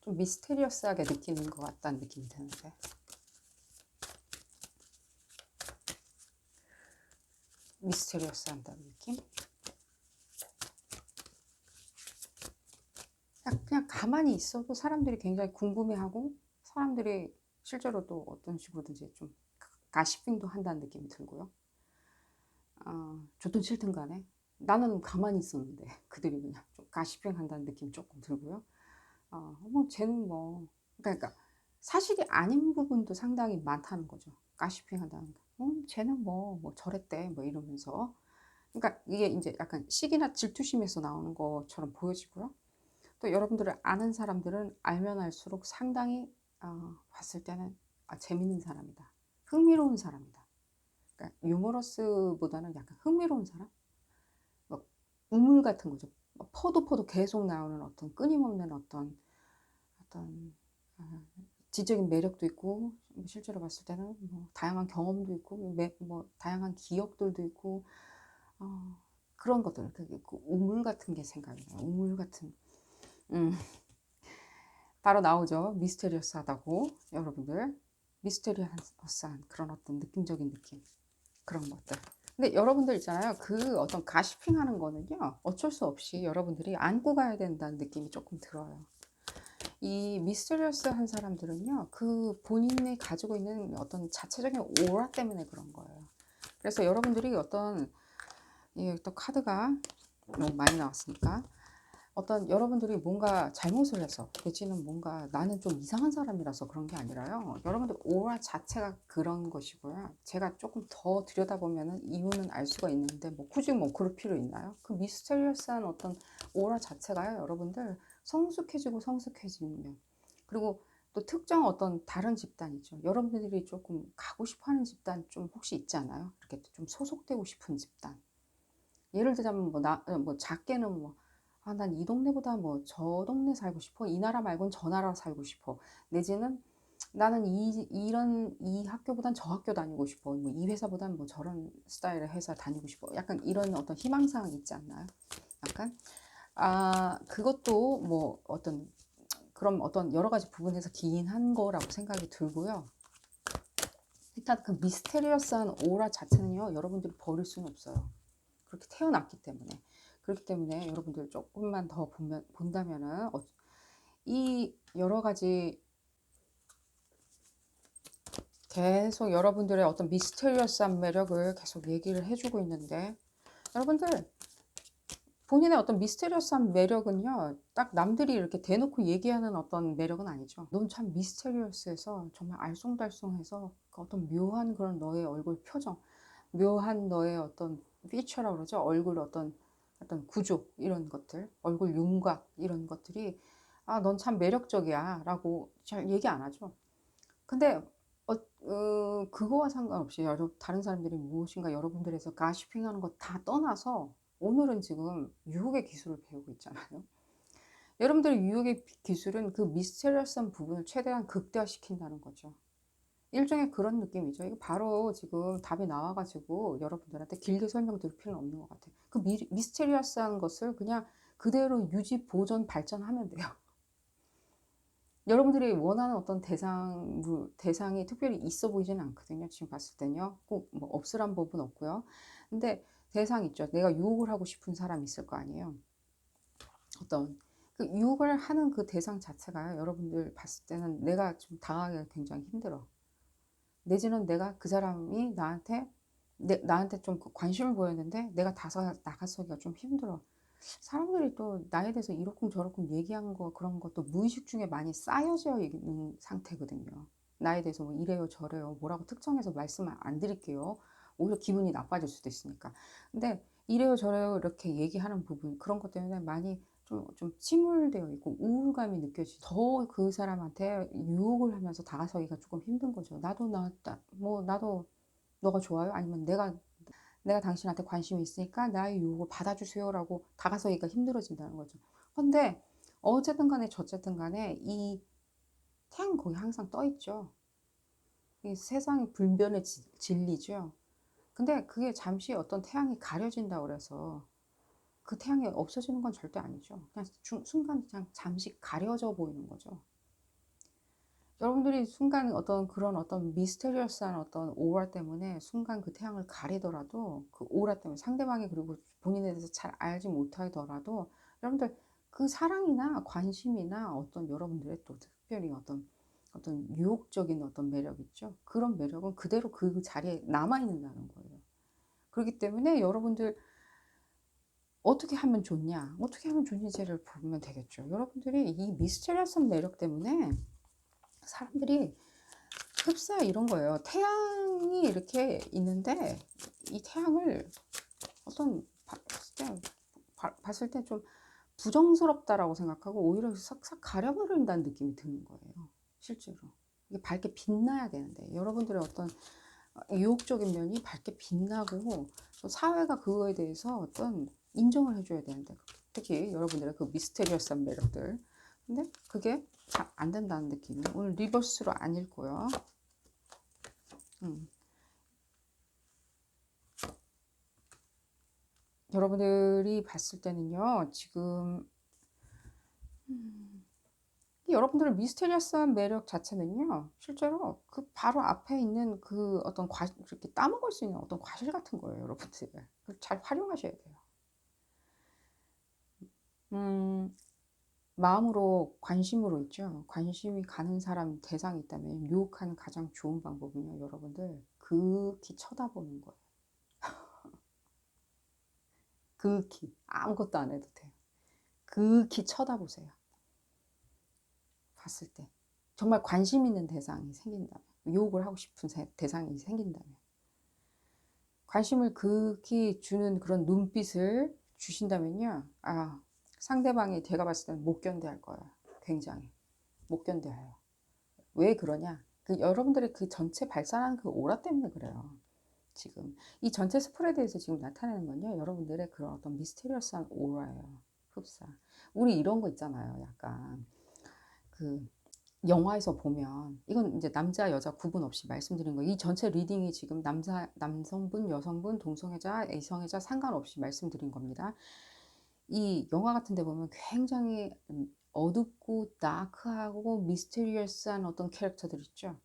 좀 미스테리어스하게 느끼는 것 같다는 느낌이 드는데, 미스테리어스 한다는 느낌? 그냥 가만히 있어도 사람들이 굉장히 궁금해하고 사람들이 실제로 또 어떤 식으로든지 좀 가시핑도 한다는 느낌이 들고요. 좋든 싫든 간에 나는 가만히 있었는데 그들이 그냥 좀 가시핑 한다는 느낌이 조금 들고요. 뭐 쟤는 뭐 그러니까 사실이 아닌 부분도 상당히 많다는 거죠. 가시핑 한다는 게. 쟤는 뭐 저랬대 뭐 이러면서. 그러니까 이게 이제 약간 시기나 질투심에서 나오는 것처럼 보여지고요. 또 여러분들을 아는 사람들은 알면 알수록 상당히 봤을 때는 재밌는 사람이다. 흥미로운 사람이다. 그러니까 유머러스보다는 약간 흥미로운 사람? 뭐 우물 같은 거죠. 퍼도 계속 나오는 어떤 끊임없는 어떤 지적인 매력도 있고, 실제로 봤을 때는 뭐 다양한 경험도 있고, 뭐 다양한 기억들도 있고, 어, 그런 것들, 그 우물 같은 게 생각이 나요. 우물 같은, 음, 바로 나오죠. 미스테리어스하다고, 여러분들. 미스테리어스한 그런 어떤 느낌적인 느낌, 그런 것들. 근데 여러분들 있잖아요. 그 어떤 가시핑 하는 거는요, 어쩔 수 없이 여러분들이 안고 가야 된다는 느낌이 조금 들어요. 이 미스테리어스한 사람들은요, 그 본인이 가지고 있는 어떤 자체적인 오라 때문에 그런 거예요. 그래서 여러분들이 어떤, 또 카드가 너무 많이 나왔으니까, 어떤 여러분들이 뭔가 잘못을 해서, 내지는 뭔가 나는 좀 이상한 사람이라서 그런 게 아니라요, 여러분들 오라 자체가 그런 것이고요. 제가 조금 더 들여다보면 이유는 알 수가 있는데, 뭐 굳이 뭐 그럴 필요 있나요? 그 미스테리어스한 어떤 오라 자체가요, 여러분들 성숙해지고 성숙해지면, 그리고 또 특정 어떤 다른 집단이죠. 여러분들이 조금 가고 싶어 하는 집단 좀 혹시 있지 않아요? 이렇게 좀 소속되고 싶은 집단. 예를 들자면 뭐 작게는 뭐, 아, 난 이 동네보다 뭐 저 동네 살고 싶어. 이 나라 말고는 저 나라 살고 싶어. 내지는 나는 이 학교보단 저 학교 다니고 싶어. 뭐 이 회사보단 뭐 저런 스타일의 회사 다니고 싶어. 약간 이런 어떤 희망사항이 있지 않나요? 약간, 그것도 뭐 어떤, 그럼 어떤 여러 가지 부분에서 기인한 거라고 생각이 들고요. 일단 그 미스테리어스한 오라 자체는요, 여러분들이 버릴 수는 없어요. 그렇게 태어났기 때문에. 그렇기 때문에 여러분들 조금만 더 본다면은, 이 여러 가지 계속 여러분들의 어떤 미스테리어스한 매력을 계속 얘기를 해주고 있는데, 여러분들 본인의 어떤 미스테리어스한 매력은요, 딱 남들이 이렇게 대놓고 얘기하는 어떤 매력은 아니죠. 넌 참 미스테리어스해서 정말 알쏭달쏭해서 그 어떤 묘한 그런 너의 얼굴 표정, 묘한 너의 어떤 피처라고 그러죠. 얼굴 어떤 구조, 이런 것들, 얼굴 윤곽, 이런 것들이, 아, 넌 참 매력적이야 라고 잘 얘기 안 하죠. 근데 그거와 상관없이 다른 사람들이 무엇인가 여러분들에서 가시핑하는 거 다 떠나서, 오늘은 지금 유혹의 기술을 배우고 있잖아요. 여러분들의 유혹의 기술은 그 미스테리어스한 부분을 최대한 극대화시킨다는 거죠. 일종의 그런 느낌이죠. 이거 바로 지금 답이 나와가지고 여러분들한테 길게 설명드릴 필요는 없는 것 같아요. 그 미스테리어스한 것을 그냥 그대로 유지, 보존, 발전하면 돼요. 여러분들이 원하는 어떤 대상이 특별히 있어 보이지는 않거든요. 지금 봤을 때는요. 꼭 뭐 없으란 법은 없고요. 근데 대상 있죠. 내가 유혹을 하고 싶은 사람이 있을 거 아니에요. 어떤 그 유혹을 하는 그 대상 자체가 여러분들 봤을 때는 내가 좀 당하기가 굉장히 힘들어. 내지는 내가 그 사람이 나한테 좀 관심을 보였는데 내가 나가서기가 좀 힘들어. 사람들이 또 나에 대해서 이러쿵 저러쿵 얘기한 거, 그런 것도 무의식 중에 많이 쌓여져 있는 상태거든요. 나에 대해서 뭐 이래요 저래요 뭐라고 특정해서 말씀을 안 드릴게요. 오히려 기분이 나빠질 수도 있으니까. 근데 이래요 저래요 이렇게 얘기하는 부분, 그런 것 때문에 많이 좀 침울되어 있고 우울감이 느껴지죠. 더 그 사람한테 유혹을 하면서 다가서기가 조금 힘든 거죠. 나도 너가 좋아요? 아니면 내가 당신한테 관심이 있으니까 나의 유혹을 받아주세요라고 다가서기가 힘들어진다는 거죠. 근데 어쨌든 간에 저쨌든 간에 이 태양은 거기 항상 떠 있죠. 이 세상이 불변의 진리죠. 근데 그게 잠시 어떤 태양이 가려진다고 그래서 그 태양이 없어지는 건 절대 아니죠. 그냥 순간 그냥 잠시 가려져 보이는 거죠. 여러분들이 순간 어떤 그런 어떤 미스테리어스한 어떤 오라 때문에 순간 그 태양을 가리더라도, 그 오라 때문에 상대방이, 그리고 본인에 대해서 잘 알지 못하더라도, 여러분들 그 사랑이나 관심이나 어떤 여러분들의 또 특별히 어떤 유혹적인 어떤 매력 있죠. 그런 매력은 그대로 그 자리에 남아있는다는 거예요. 그렇기 때문에 여러분들 어떻게 하면 좋냐, 어떻게 하면 좋은지를 보면 되겠죠. 여러분들이 이 미스테리어스한 매력 때문에 사람들이 흡사 이런 거예요. 태양이 이렇게 있는데 이 태양을 어떤 봤을 때 좀 부정스럽다라고 생각하고 오히려 싹싹 가려버린다는 느낌이 드는 거예요. 실제로 이게 밝게 빛나야 되는데, 여러분들의 어떤 유혹적인 면이 밝게 빛나고 사회가 그거에 대해서 어떤 인정을 해줘야 되는데, 특히 여러분들의 그 미스테리어스한 매력들, 근데 그게 잘 안 된다는 느낌이. 오늘 리버스로 안 읽고요. 여러분들이 봤을 때는요, 지금 여러분들의 미스테리어스한 매력 자체는요, 실제로 그 바로 앞에 있는 그 어떤 이렇게 따먹을 수 있는 어떤 과실 같은 거예요, 여러분들. 그걸 잘 활용하셔야 돼요. 마음으로, 관심으로 있죠. 관심이 가는 사람, 대상이 있다면 유혹하는 가장 좋은 방법은요, 여러분들, 극히 쳐다보는 거예요. 극히. 아무것도 안 해도 돼요. 극히 쳐다보세요. 봤을 때. 정말 관심 있는 대상이 생긴다면, 유혹을 하고 싶은 대상이 생긴다면, 관심을 극히 주는 그런 눈빛을 주신다면요, 상대방이 제가 봤을 때는 못 견뎌할 거예요. 굉장히. 못 견뎌요. 왜 그러냐? 여러분들의 그 전체 발산하는 그 오라 때문에 그래요. 지금. 이 전체 스프레드에서 지금 나타내는 건요, 여러분들의 그런 어떤 미스테리어스한 오라예요. 흡사. 우리 이런 거 있잖아요. 약간. 그, 영화에서 보면 이건 이제 남자 여자 구분 없이 말씀드린 거예요. 이 전체 리딩이 지금 남성분, 여성분, 동성애자, 이성애자 상관없이 말씀드린 겁니다. 이 영화 같은 데 보면 굉장히 어둡고 다크하고 미스테리어스한 어떤 캐릭터들 있죠.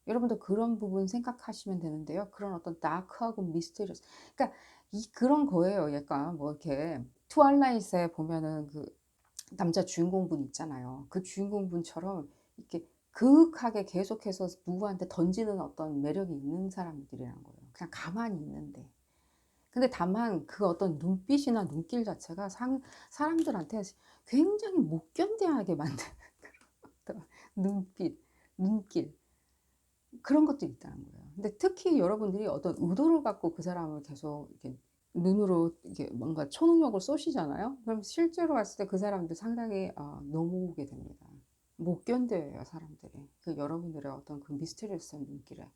여러분도 그런 부분 생각하시면 되는데요. 그런 어떤 다크하고 미스테리어스, 그러니까 그런 거예요. 약간 뭐 이렇게 트와일라이트에 보면은 그 남자 주인공분 있잖아요. 그 주인공분처럼 이렇게 그윽하게 계속해서 누구한테 던지는 어떤 매력이 있는 사람들이라는 거예요. 그냥 가만히 있는데. 근데 다만 그 어떤 눈빛이나 눈길 자체가 사람들한테 굉장히 못 견뎌하게 만드는 그런 눈빛, 눈길. 그런 것들이 있다는 거예요. 근데 특히 여러분들이 어떤 의도를 갖고 그 사람을 계속 이렇게 눈으로 이렇게 뭔가 초능력을 쏘시잖아요. 그럼 실제로 봤을 때 그 사람도 상당히 넘어오게 됩니다. 못 견뎌요, 사람들이. 여러분들의 어떤 그 미스테리어스한 눈길에.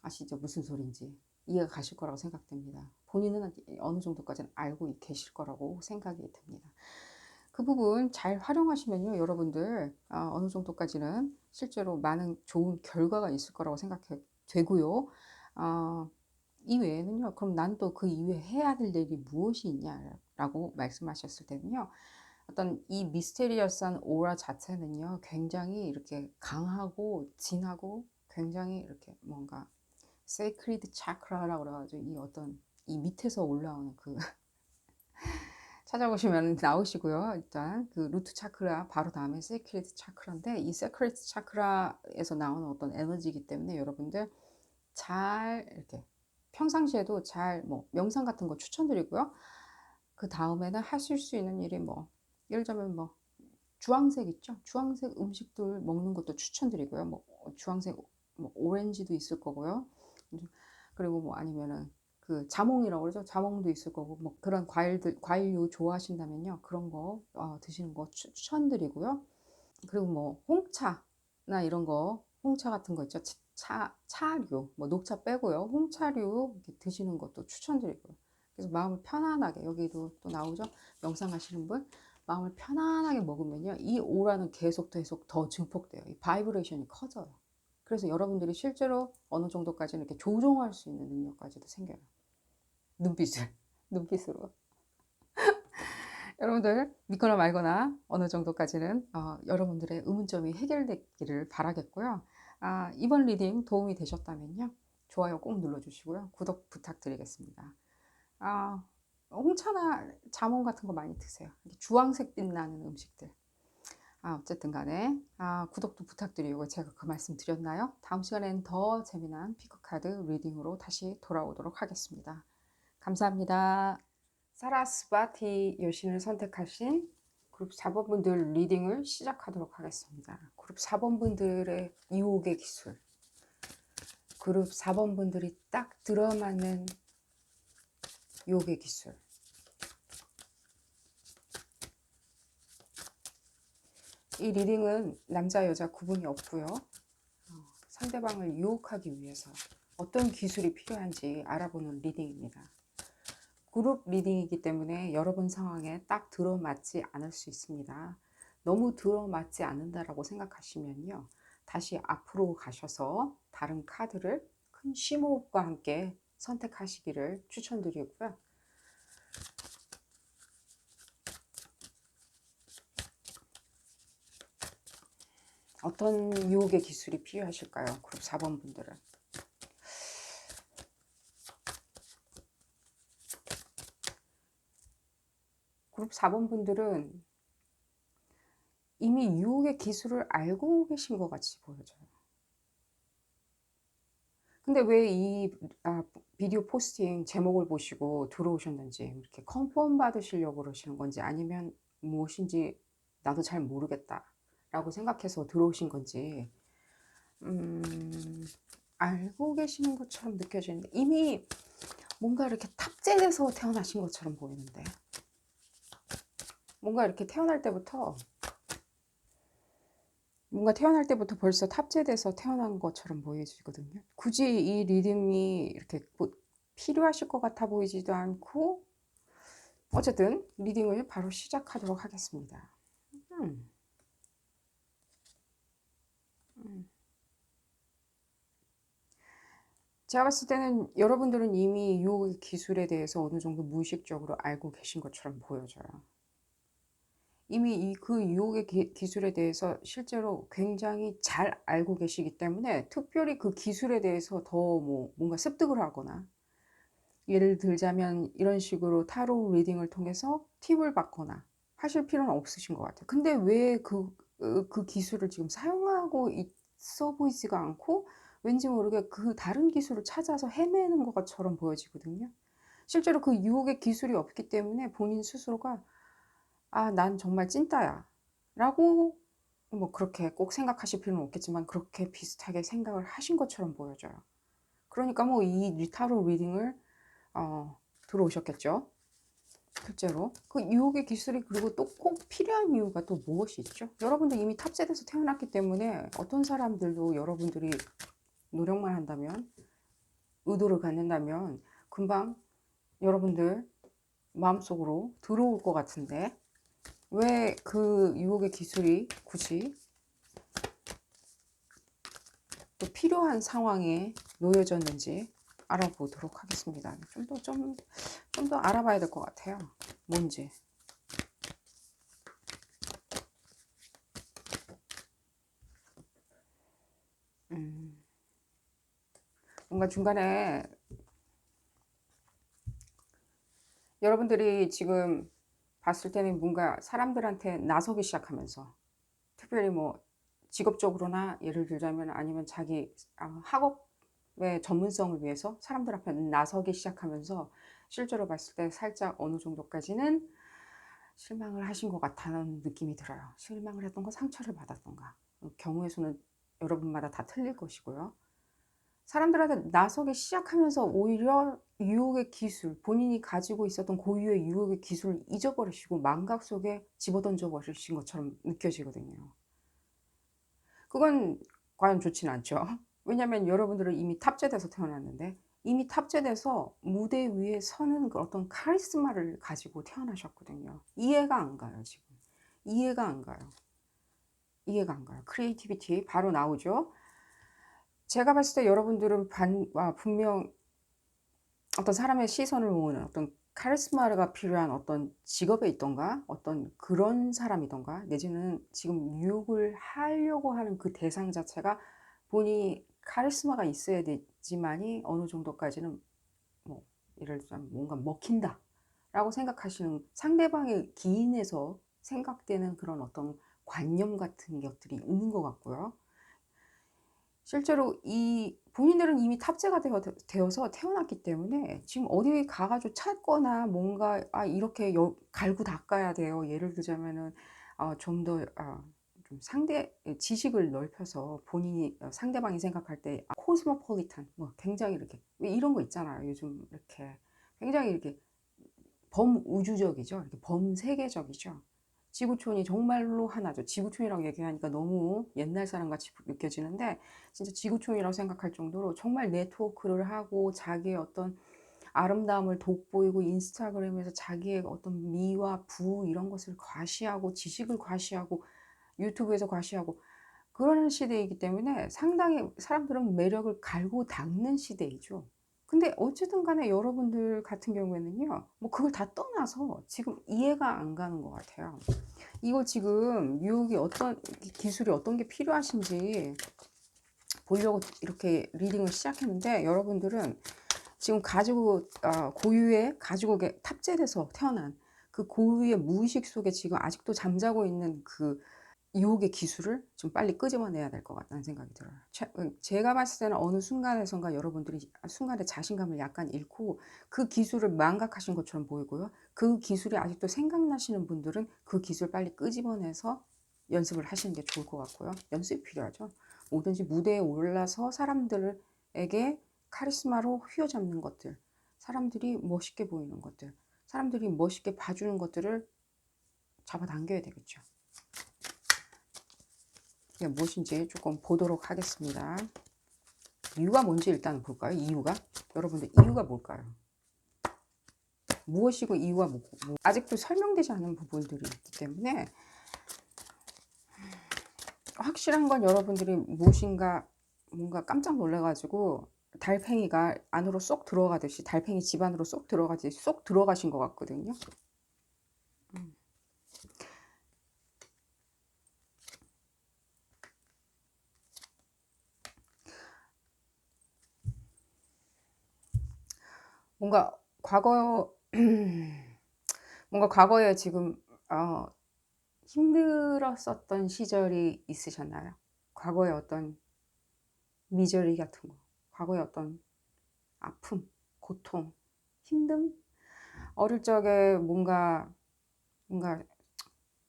아시죠? 무슨 소린지. 이해가 가실 거라고 생각됩니다. 본인은 어느 정도까지는 알고 계실 거라고 생각이 듭니다. 그 부분 잘 활용하시면요, 여러분들 어느 정도까지는 실제로 많은 좋은 결과가 있을 거라고 생각해 되고요. 이 외에는요, 그럼 난 또 그 이후에 해야 될 일이 무엇이 있냐라고 말씀하셨을 때는요, 어떤 이 미스테리어스한 오라 자체는요, 굉장히 이렇게 강하고 진하고 굉장히 이렇게 뭔가 세크리드 차크라라고 그래가지고 이 밑에서 올라오는 찾아보시면 나오시고요. 일단 그 루트 차크라 바로 다음에 세크리드 차크라인데, 이 세크리드 차크라에서 나오는 어떤 에너지이기 때문에 여러분들 잘 이렇게 평상시에도 잘 명상 같은 거 추천드리고요. 그 다음에는 하실 수 있는 일이 예를 들자면 주황색 있죠? 주황색 음식들 먹는 것도 추천드리고요. 주황색 오렌지도 있을 거고요. 그리고 아니면은 그 자몽이라고 그러죠. 자몽도 있을 거고 그런 과일류 좋아하신다면요. 그런 거 드시는 거 추천드리고요. 그리고 홍차나 이런 거, 홍차 같은 거 있죠. 차류, 녹차 빼고요. 홍차류 이렇게 드시는 것도 추천드리고요. 그래서 마음을 편안하게, 여기도 또 나오죠. 명상 하시는 분. 마음을 편안하게 먹으면요. 이 오라는 계속 더 증폭돼요. 이 바이브레이션이 커져요. 그래서 여러분들이 실제로 어느 정도까지는 이렇게 조종할 수 있는 능력까지도 생겨요. 눈빛을, 눈빛으로. 여러분들 믿거나 말거나 어느 정도까지는 여러분들의 의문점이 해결되기를 바라겠고요. 이번 리딩 도움이 되셨다면요. 좋아요 꼭 눌러주시고요. 구독 부탁드리겠습니다. 홍차나 자몽 같은 거 많이 드세요. 주황색 빛 나는 음식들. 어쨌든 간에 구독도 부탁드리고, 제가 그 말씀 드렸나요? 다음 시간에는 더 재미난 피크카드 리딩으로 다시 돌아오도록 하겠습니다. 감사합니다. 사라스바티 여신을 선택하신 그룹 4번 분들 리딩을 시작하도록 하겠습니다. 그룹 4번 분들의 유혹의 기술, 그룹 4번 분들이 딱 들어맞는 유혹의 기술. 이 리딩은 남자 여자 구분이 없고요. 상대방을 유혹하기 위해서 어떤 기술이 필요한지 알아보는 리딩입니다. 그룹 리딩이기 때문에 여러분 상황에 딱 들어맞지 않을 수 있습니다. 너무 들어맞지 않는다라고 생각하시면요. 다시 앞으로 가셔서 다른 카드를 큰 심호흡과 함께 선택하시기를 추천드리고요. 어떤 유혹의 기술이 필요하실까요? 그룹 4번 분들은. 그룹 4번 분들은 이미 유혹의 기술을 알고 계신 것 같이 보여져요. 근데 왜 이 비디오 포스팅 제목을 보시고 들어오셨는지, 이렇게 컨펌 받으시려고 그러시는 건지, 아니면 무엇인지 나도 잘 모르겠다 라고 생각해서 들어오신 건지, 음, 알고 계시는 것처럼 느껴지는데, 이미 뭔가 이렇게 탑재돼서 태어나신 것처럼 보이는데, 뭔가 이렇게 태어날 때부터 벌써 탑재돼서 태어난 것처럼 보여지거든요. 굳이 이 리듬이 이렇게 뭐 필요하실 것 같아 보이지도 않고, 어쨌든 리딩을 바로 시작하도록 하겠습니다. 음, 음. 제가 봤을 때는 여러분들은 이미 이 기술에 대해서 어느 정도 무의식적으로 알고 계신 것처럼 보여져요. 이미 그 유혹의 기술에 대해서 실제로 굉장히 잘 알고 계시기 때문에, 특별히 그 기술에 대해서 더 뭔가 습득을 하거나, 예를 들자면 이런 식으로 타로 리딩을 통해서 팁을 받거나 하실 필요는 없으신 것 같아요. 근데 왜 그 기술을 지금 사용하고 있어 보이지가 않고, 왠지 모르게 그 다른 기술을 찾아서 헤매는 것처럼 보여지거든요. 실제로 그 유혹의 기술이 없기 때문에 본인 스스로가 아, 난 정말 찐따야 라고, 뭐 그렇게 꼭 생각하실 필요는 없겠지만 그렇게 비슷하게 생각을 하신 것처럼 보여져요. 그러니까 뭐 이 리타로 리딩을 들어오셨겠죠. 실제로 그 유혹의 기술이, 그리고 또 꼭 필요한 이유가 또 무엇이 있죠? 여러분들 이미 탑재돼서 태어났기 때문에, 어떤 사람들도 여러분들이 노력만 한다면, 의도를 갖는다면 금방 여러분들 마음속으로 들어올 것 같은데, 왜 그 유혹의 기술이 굳이 또 필요한 상황에 놓여졌는지 알아보도록 하겠습니다. 좀 더 알아봐야 될 것 같아요. 뭔지. 음, 뭔가 중간에 여러분들이 지금 봤을 때는 뭔가 사람들한테 나서기 시작하면서, 특별히 뭐 직업적으로나, 예를 들자면 아니면 자기 학업의 전문성을 위해서 사람들 앞에 나서기 시작하면서, 실제로 봤을 때 살짝 어느 정도까지는 실망을 하신 것 같다는 느낌이 들어요. 실망을 했던가 상처를 받았던가, 경우의 수는 여러분마다 다 틀릴 것이고요. 사람들한테 나서기 시작하면서 오히려 유혹의 기술, 본인이 가지고 있었던 고유의 유혹의 기술을 잊어버리시고 망각 속에 집어던져 버리신 것처럼 느껴지거든요. 그건 과연 좋진 않죠. 왜냐하면 여러분들은 이미 탑재돼서 태어났는데, 이미 탑재돼서 무대 위에 서는 그 어떤 카리스마를 가지고 태어나셨거든요. 이해가 안 가요, 지금. 이해가 안 가요. 이해가 안 가요. 크리에이티비티 바로 나오죠. 제가 봤을 때 여러분들은 분명 어떤 사람의 시선을 모으는 어떤 카리스마가 필요한 어떤 직업에 있던가, 어떤 그런 사람이던가, 내지는 지금 유혹을 하려고 하는 그 대상 자체가 본인이 카리스마가 있어야 되지만이 어느 정도까지는, 뭐 예를 들자면 뭔가 먹힌다 라고 생각하시는, 상대방의 기인에서 생각되는 그런 어떤 관념 같은 것들이 있는 것 같고요. 실제로 이 본인들은 이미 탑재가 되어서 태어났기 때문에, 지금 어디 가가지고 찾거나 뭔가 이렇게 갈고 닦아야 돼요. 예를 들자면은 좀 더 좀 상대 지식을 넓혀서, 본인이 상대방이 생각할 때 코스모폴리탄, 뭐 굉장히 이렇게 왜 이런 거 있잖아요. 요즘 이렇게 굉장히 이렇게 범우주적이죠. 이렇게 범세계적이죠. 지구촌이 정말로 하나죠. 지구촌이라고 얘기하니까 너무 옛날 사람 같이 느껴지는데, 진짜 지구촌이라고 생각할 정도로 정말 네트워크를 하고, 자기의 어떤 아름다움을 돋보이고, 인스타그램에서 자기의 어떤 미와 부 이런 것을 과시하고, 지식을 과시하고, 유튜브에서 과시하고 그러는 시대이기 때문에 상당히 사람들은 매력을 갈고 닦는 시대이죠. 근데 어쨌든 간에 여러분들 같은 경우에는요. 뭐 그걸 다 떠나서 지금 이해가 안 가는 것 같아요. 이거 지금 유혹이 어떤 기술이 어떤 게 필요하신지 보려고 이렇게 리딩을 시작했는데 여러분들은 지금 가지고 고유의 가지고 탑재돼서 태어난 그 고유의 무의식 속에 지금 아직도 잠자고 있는 그 유혹의 기술을 좀 빨리 끄집어내야 될 것 같다는 생각이 들어요. 제가 봤을 때는 어느 순간에선가 여러분들이 순간에 자신감을 약간 잃고 그 기술을 망각하신 것처럼 보이고요. 그 기술이 아직도 생각나시는 분들은 그 기술 빨리 끄집어내서 연습을 하시는 게 좋을 것 같고요. 연습이 필요하죠. 뭐든지 무대에 올라서 사람들에게 카리스마로 휘어잡는 것들, 사람들이 멋있게 보이는 것들, 사람들이 멋있게 봐주는 것들을 잡아당겨야 되겠죠. 이게 무엇인지 조금 보도록 하겠습니다. 이유가 뭔지 일단 볼까요? 이유가? 여러분들 이유가 뭘까요? 무엇이고 이유가 뭐고 아직도 설명되지 않은 부분들이 있기 때문에 확실한 건 여러분들이 무엇인가 뭔가 깜짝 놀라가지고 달팽이가 안으로 쏙 들어가듯이 달팽이 집 안으로 쏙 들어가듯이 쏙 들어가신 것 같거든요. 뭔가 과거 뭔가 과거에 지금 힘들었었던 시절이 있으셨나요? 과거에 어떤 미저리 같은 거, 과거에 어떤 아픔, 고통, 힘듦, 어릴 적에 뭔가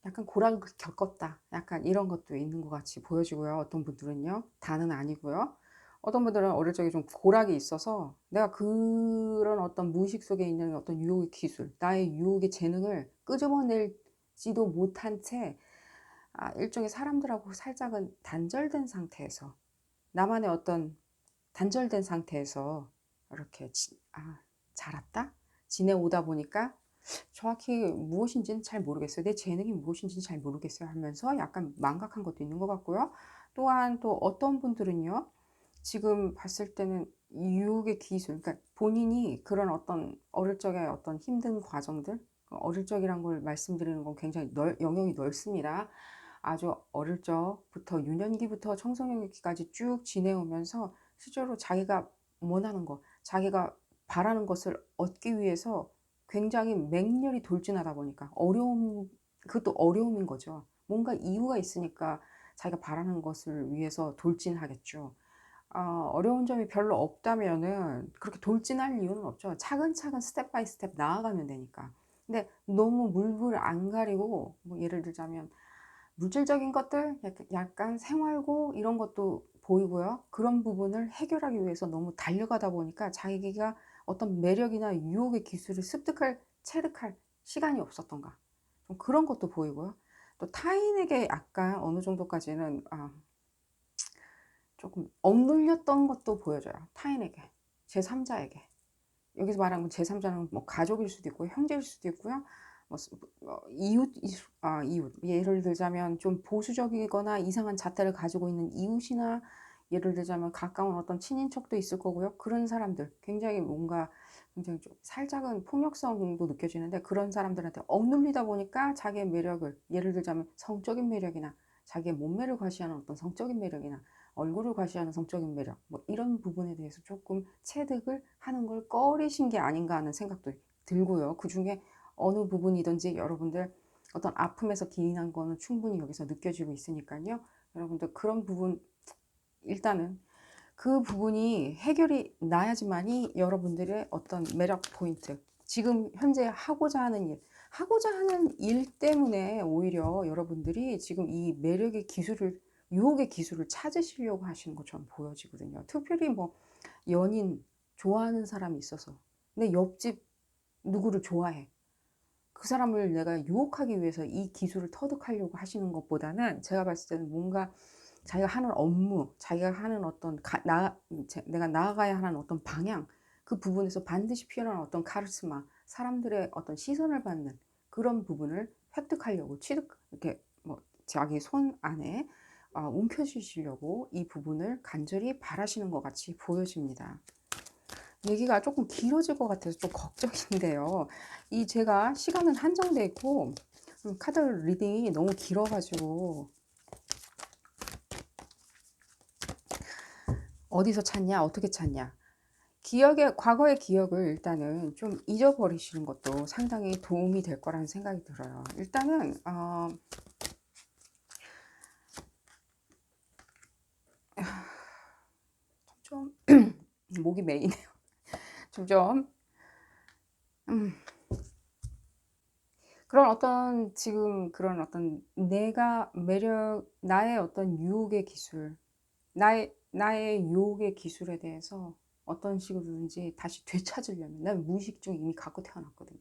약간 고락을 겪었다, 약간 이런 것도 있는 것 같이 보여지고요. 어떤 분들은요, 다는 아니고요. 어떤 분들은 어릴 적에 좀 고락이 있어서 내가 그런 어떤 무의식 속에 있는 어떤 유혹의 기술, 나의 유혹의 재능을 끄집어낼지도 못한 채 일종의 사람들하고 살짝은 단절된 상태에서 나만의 어떤 단절된 상태에서 이렇게 자랐다? 지내오다 보니까 정확히 무엇인지는 잘 모르겠어요. 내 재능이 무엇인지는 잘 모르겠어요 하면서 약간 망각한 것도 있는 것 같고요. 또한 또 어떤 분들은요. 지금 봤을 때는 유혹의 기술, 그러니까 본인이 그런 어떤 어릴 적에 어떤 힘든 과정들, 어릴 적이란 걸 말씀드리는 건 굉장히 영역이 넓습니다. 아주 어릴 적부터 유년기부터 청소년기까지 쭉 지내오면서 실제로 자기가 원하는 것, 자기가 바라는 것을 얻기 위해서 굉장히 맹렬히 돌진하다 보니까 그것도 어려움인 거죠. 뭔가 이유가 있으니까 자기가 바라는 것을 위해서 돌진하겠죠. 어려운 점이 별로 없다면은 그렇게 돌진할 이유는 없죠. 차근차근 스텝 바이 스텝 나아가면 되니까. 근데 너무 물불 안 가리고 뭐 예를 들자면 물질적인 것들, 약간 생활고 이런 것도 보이고요. 그런 부분을 해결하기 위해서 너무 달려가다 보니까 자기가 어떤 매력이나 유혹의 기술을 습득할, 체득할 시간이 없었던가. 좀 그런 것도 보이고요. 또 타인에게 약간 어느 정도까지는 조금 억눌렸던 것도 보여져요. 타인에게, 제3자에게. 여기서 말하는 제3자는 뭐 가족일 수도 있고 형제일 수도 있고요. 이웃. 예를 들자면 좀 보수적이거나 이상한 잣대를 가지고 있는 이웃이나 예를 들자면 가까운 어떤 친인척도 있을 거고요. 그런 사람들 굉장히 뭔가 굉장히 좀 살짝은 폭력성도 느껴지는데 그런 사람들한테 억눌리다 보니까 자기의 매력을 예를 들자면 성적인 매력이나 자기의 몸매를 과시하는 어떤 성적인 매력이나 얼굴을 과시하는 성적인 매력 뭐 이런 부분에 대해서 조금 체득을 하는 걸 꺼리신 게 아닌가 하는 생각도 들고요. 그중에 어느 부분이든지 여러분들 어떤 아픔에서 기인한 거는 충분히 여기서 느껴지고 있으니까요. 여러분들 그런 부분 일단은 그 부분이 해결이 나야지만이 여러분들의 어떤 매력 포인트 지금 현재 하고자 하는 일 때문에 오히려 여러분들이 지금 이 매력의 기술을 유혹의 기술을 찾으시려고 하시는 것처럼 보여지거든요. 특별히 뭐 연인 좋아하는 사람이 있어서 내 옆집 누구를 좋아해. 그 사람을 내가 유혹하기 위해서 이 기술을 터득하려고 하시는 것보다는 제가 봤을 때는 뭔가 자기가 하는 업무, 자기가 하는 어떤 내가 나아가야 하는 어떤 방향, 그 부분에서 반드시 필요한 어떤 카리스마, 사람들의 어떤 시선을 받는 그런 부분을 획득하려고 이렇게 뭐 자기 손 안에 움켜쥐시려고 이 부분을 간절히 바라시는 것 같이 보여집니다. 얘기가 조금 길어질 것 같아서 좀 걱정인데요. 이 제가 시간은 한정돼 있고 카드 리딩이 너무 길어가지고 어디서 찾냐, 어떻게 찾냐. 과거의 기억을 일단은 좀 잊어버리시는 것도 상당히 도움이 될 거라는 생각이 들어요. 일단은 좀 목이 메이네요. 좀 그런 어떤 지금 그런 어떤 내가 나의 어떤 유혹의 기술, 나의 유혹의 기술에 대해서 어떤 식으로든지 다시 되찾으려면, 난 무의식 중 이미 갖고 태어났거든요.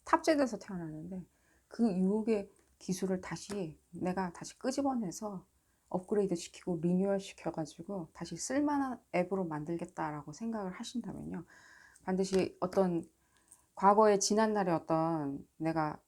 탑재돼서 태어났는데 그 유혹의 기술을 내가 다시 끄집어내서 업그레이드 시키고 리뉴얼 시켜가지고 다시 쓸만한 앱으로 만들겠다라고 생각을 하신다면요, 반드시 어떤 과거의 지난날의 어떤 내가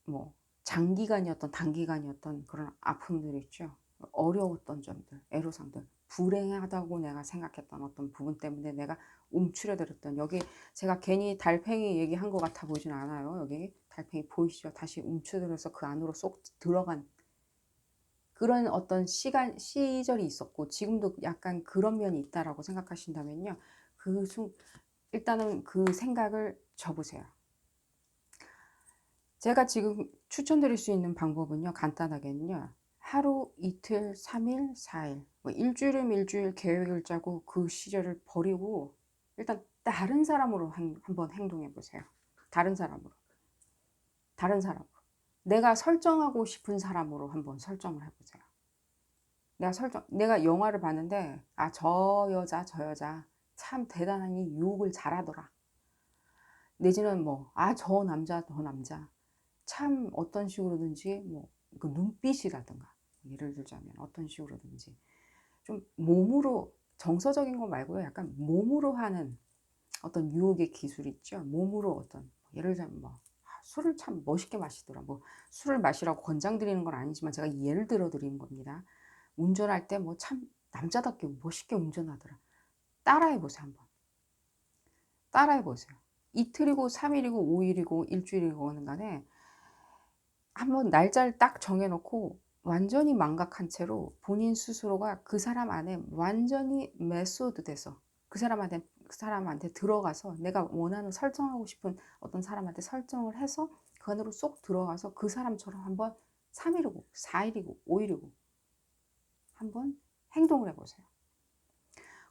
뭐 장기간이었던 단기간이었던 그런 아픔들 있죠. 어려웠던 점들, 애로사항들, 불행하다고 내가 생각했던 어떤 부분 때문에 내가 움츠려들었던, 여기 제가 괜히 달팽이 얘기한 것 같아 보이진 않아요. 여기 달팽이 보이시죠? 다시 움츠려들어서 그 안으로 쏙 들어간 그런 어떤 시절이 있었고, 지금도 약간 그런 면이 있다라고 생각하신다면요, 일단은 그 생각을 접으세요. 제가 지금 추천드릴 수 있는 방법은요, 간단하게는요, 하루, 이틀, 3일, 4일, 뭐 일주일이면 일주일 계획을 짜고 그 시절을 버리고 일단 다른 사람으로 한번 행동해 보세요. 다른 사람으로. 다른 사람으로. 내가 설정하고 싶은 사람으로 한번 설정을 해보세요. 내가 영화를 봤는데, 저 여자 참 대단하니 유혹을 잘하더라. 내지는 뭐, 저 남자, 저 남자. 참 어떤 식으로든지 그 눈빛이라든가, 예를 들자면 어떤 식으로든지 좀 몸으로, 정서적인 거 말고요, 약간 몸으로 하는 어떤 유혹의 기술이 있죠. 몸으로 어떤, 예를 들자면 술을 참 멋있게 마시더라. 술을 마시라고 권장드리는 건 아니지만 제가 예를 들어 드리는 겁니다. 운전할 때 참 남자답게 멋있게 운전하더라. 따라해 보세요. 한번 따라해 보세요. 이틀이고 3일이고 5일이고 일주일이고는 간에 한번 날짜를 딱 정해놓고 완전히 망각한 채로 본인 스스로가 그 사람 안에 완전히 메소드 돼서 그 사람한테 들어가서, 내가 원하는 설정하고 싶은 어떤 사람한테 설정을 해서 그 안으로 쏙 들어가서 그 사람처럼 한번 3일이고 4일이고 5일이고 한번 행동을 해보세요.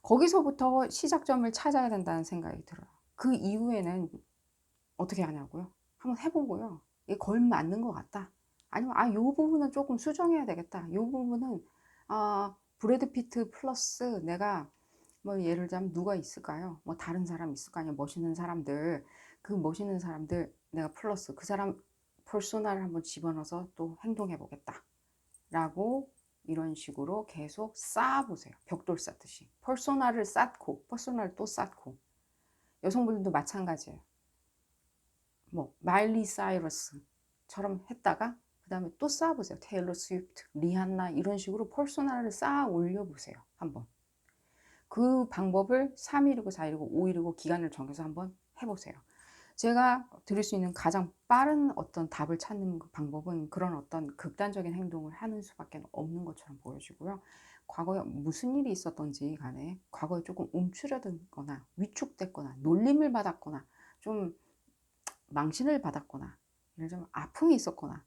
거기서부터 시작점을 찾아야 된다는 생각이 들어요. 그 이후에는 어떻게 하냐고요? 한번 해보고요. 이게 걸맞는 것 같다. 아니면 요 부분은 조금 수정해야 되겠다. 요 부분은 브래드 피트 플러스 내가 뭐 예를 들자면 누가 있을까요? 뭐 다른 사람 있을 거 아니에요. 멋있는 사람들. 그 멋있는 사람들 내가 플러스 그 사람 퍼소나를 한번 집어넣어서 또 행동해 보겠다. 라고 이런 식으로 계속 쌓아보세요. 벽돌 쌓듯이. 퍼소나를 또 쌓고. 여성분들도 마찬가지예요. 마일리 사이러스처럼 했다가 그 다음에 또 쌓아보세요. 테일러 스위프트, 리한나 이런 식으로 퍼소나를 쌓아 올려보세요. 한번. 그 방법을 3일이고 4일이고 5일이고 기간을 정해서 한번 해보세요. 제가 드릴 수 있는 가장 빠른 어떤 답을 찾는 방법은 그런 어떤 극단적인 행동을 하는 수밖에 없는 것처럼 보여지고요. 과거에 무슨 일이 있었던지 간에 과거에 조금 움츠려들거나 위축됐거나 놀림을 받았거나 좀 망신을 받았거나 예를 들면 아픔이 있었거나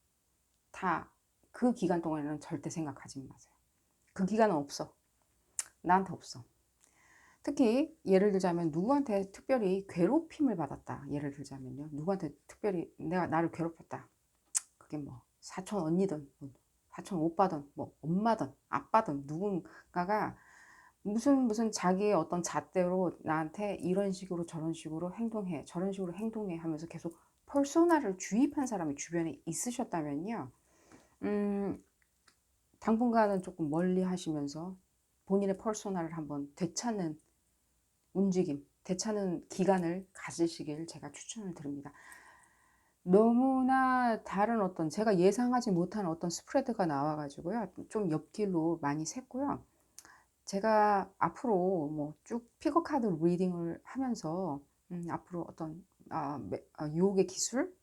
다 그 기간 동안에는 절대 생각하지 마세요. 그 기간은 없어. 나한테 없어. 특히 예를 들자면 누구한테 특별히 괴롭힘을 받았다. 예를 들자면요. 누구한테 특별히 나를 괴롭혔다. 그게 사촌 언니든 사촌 오빠든 엄마든 아빠든 누군가가 무슨 자기의 어떤 잣대로 나한테 이런 식으로 저런 식으로 행동해 저런 식으로 행동해 하면서 계속 퍼소나를 주입한 사람이 주변에 있으셨다면요, 당분간은 조금 멀리 하시면서 본인의 퍼소나를 한번 되찾는 움직임, 되찾는 기간을 가지시길 제가 추천을 드립니다. 너무나 다른 어떤 제가 예상하지 못한 어떤 스프레드가 나와 가지고요. 좀 옆길로 많이 샜고요. 제가 앞으로 뭐 쭉 피거 카드 리딩을 하면서 앞으로 어떤 유혹의 기술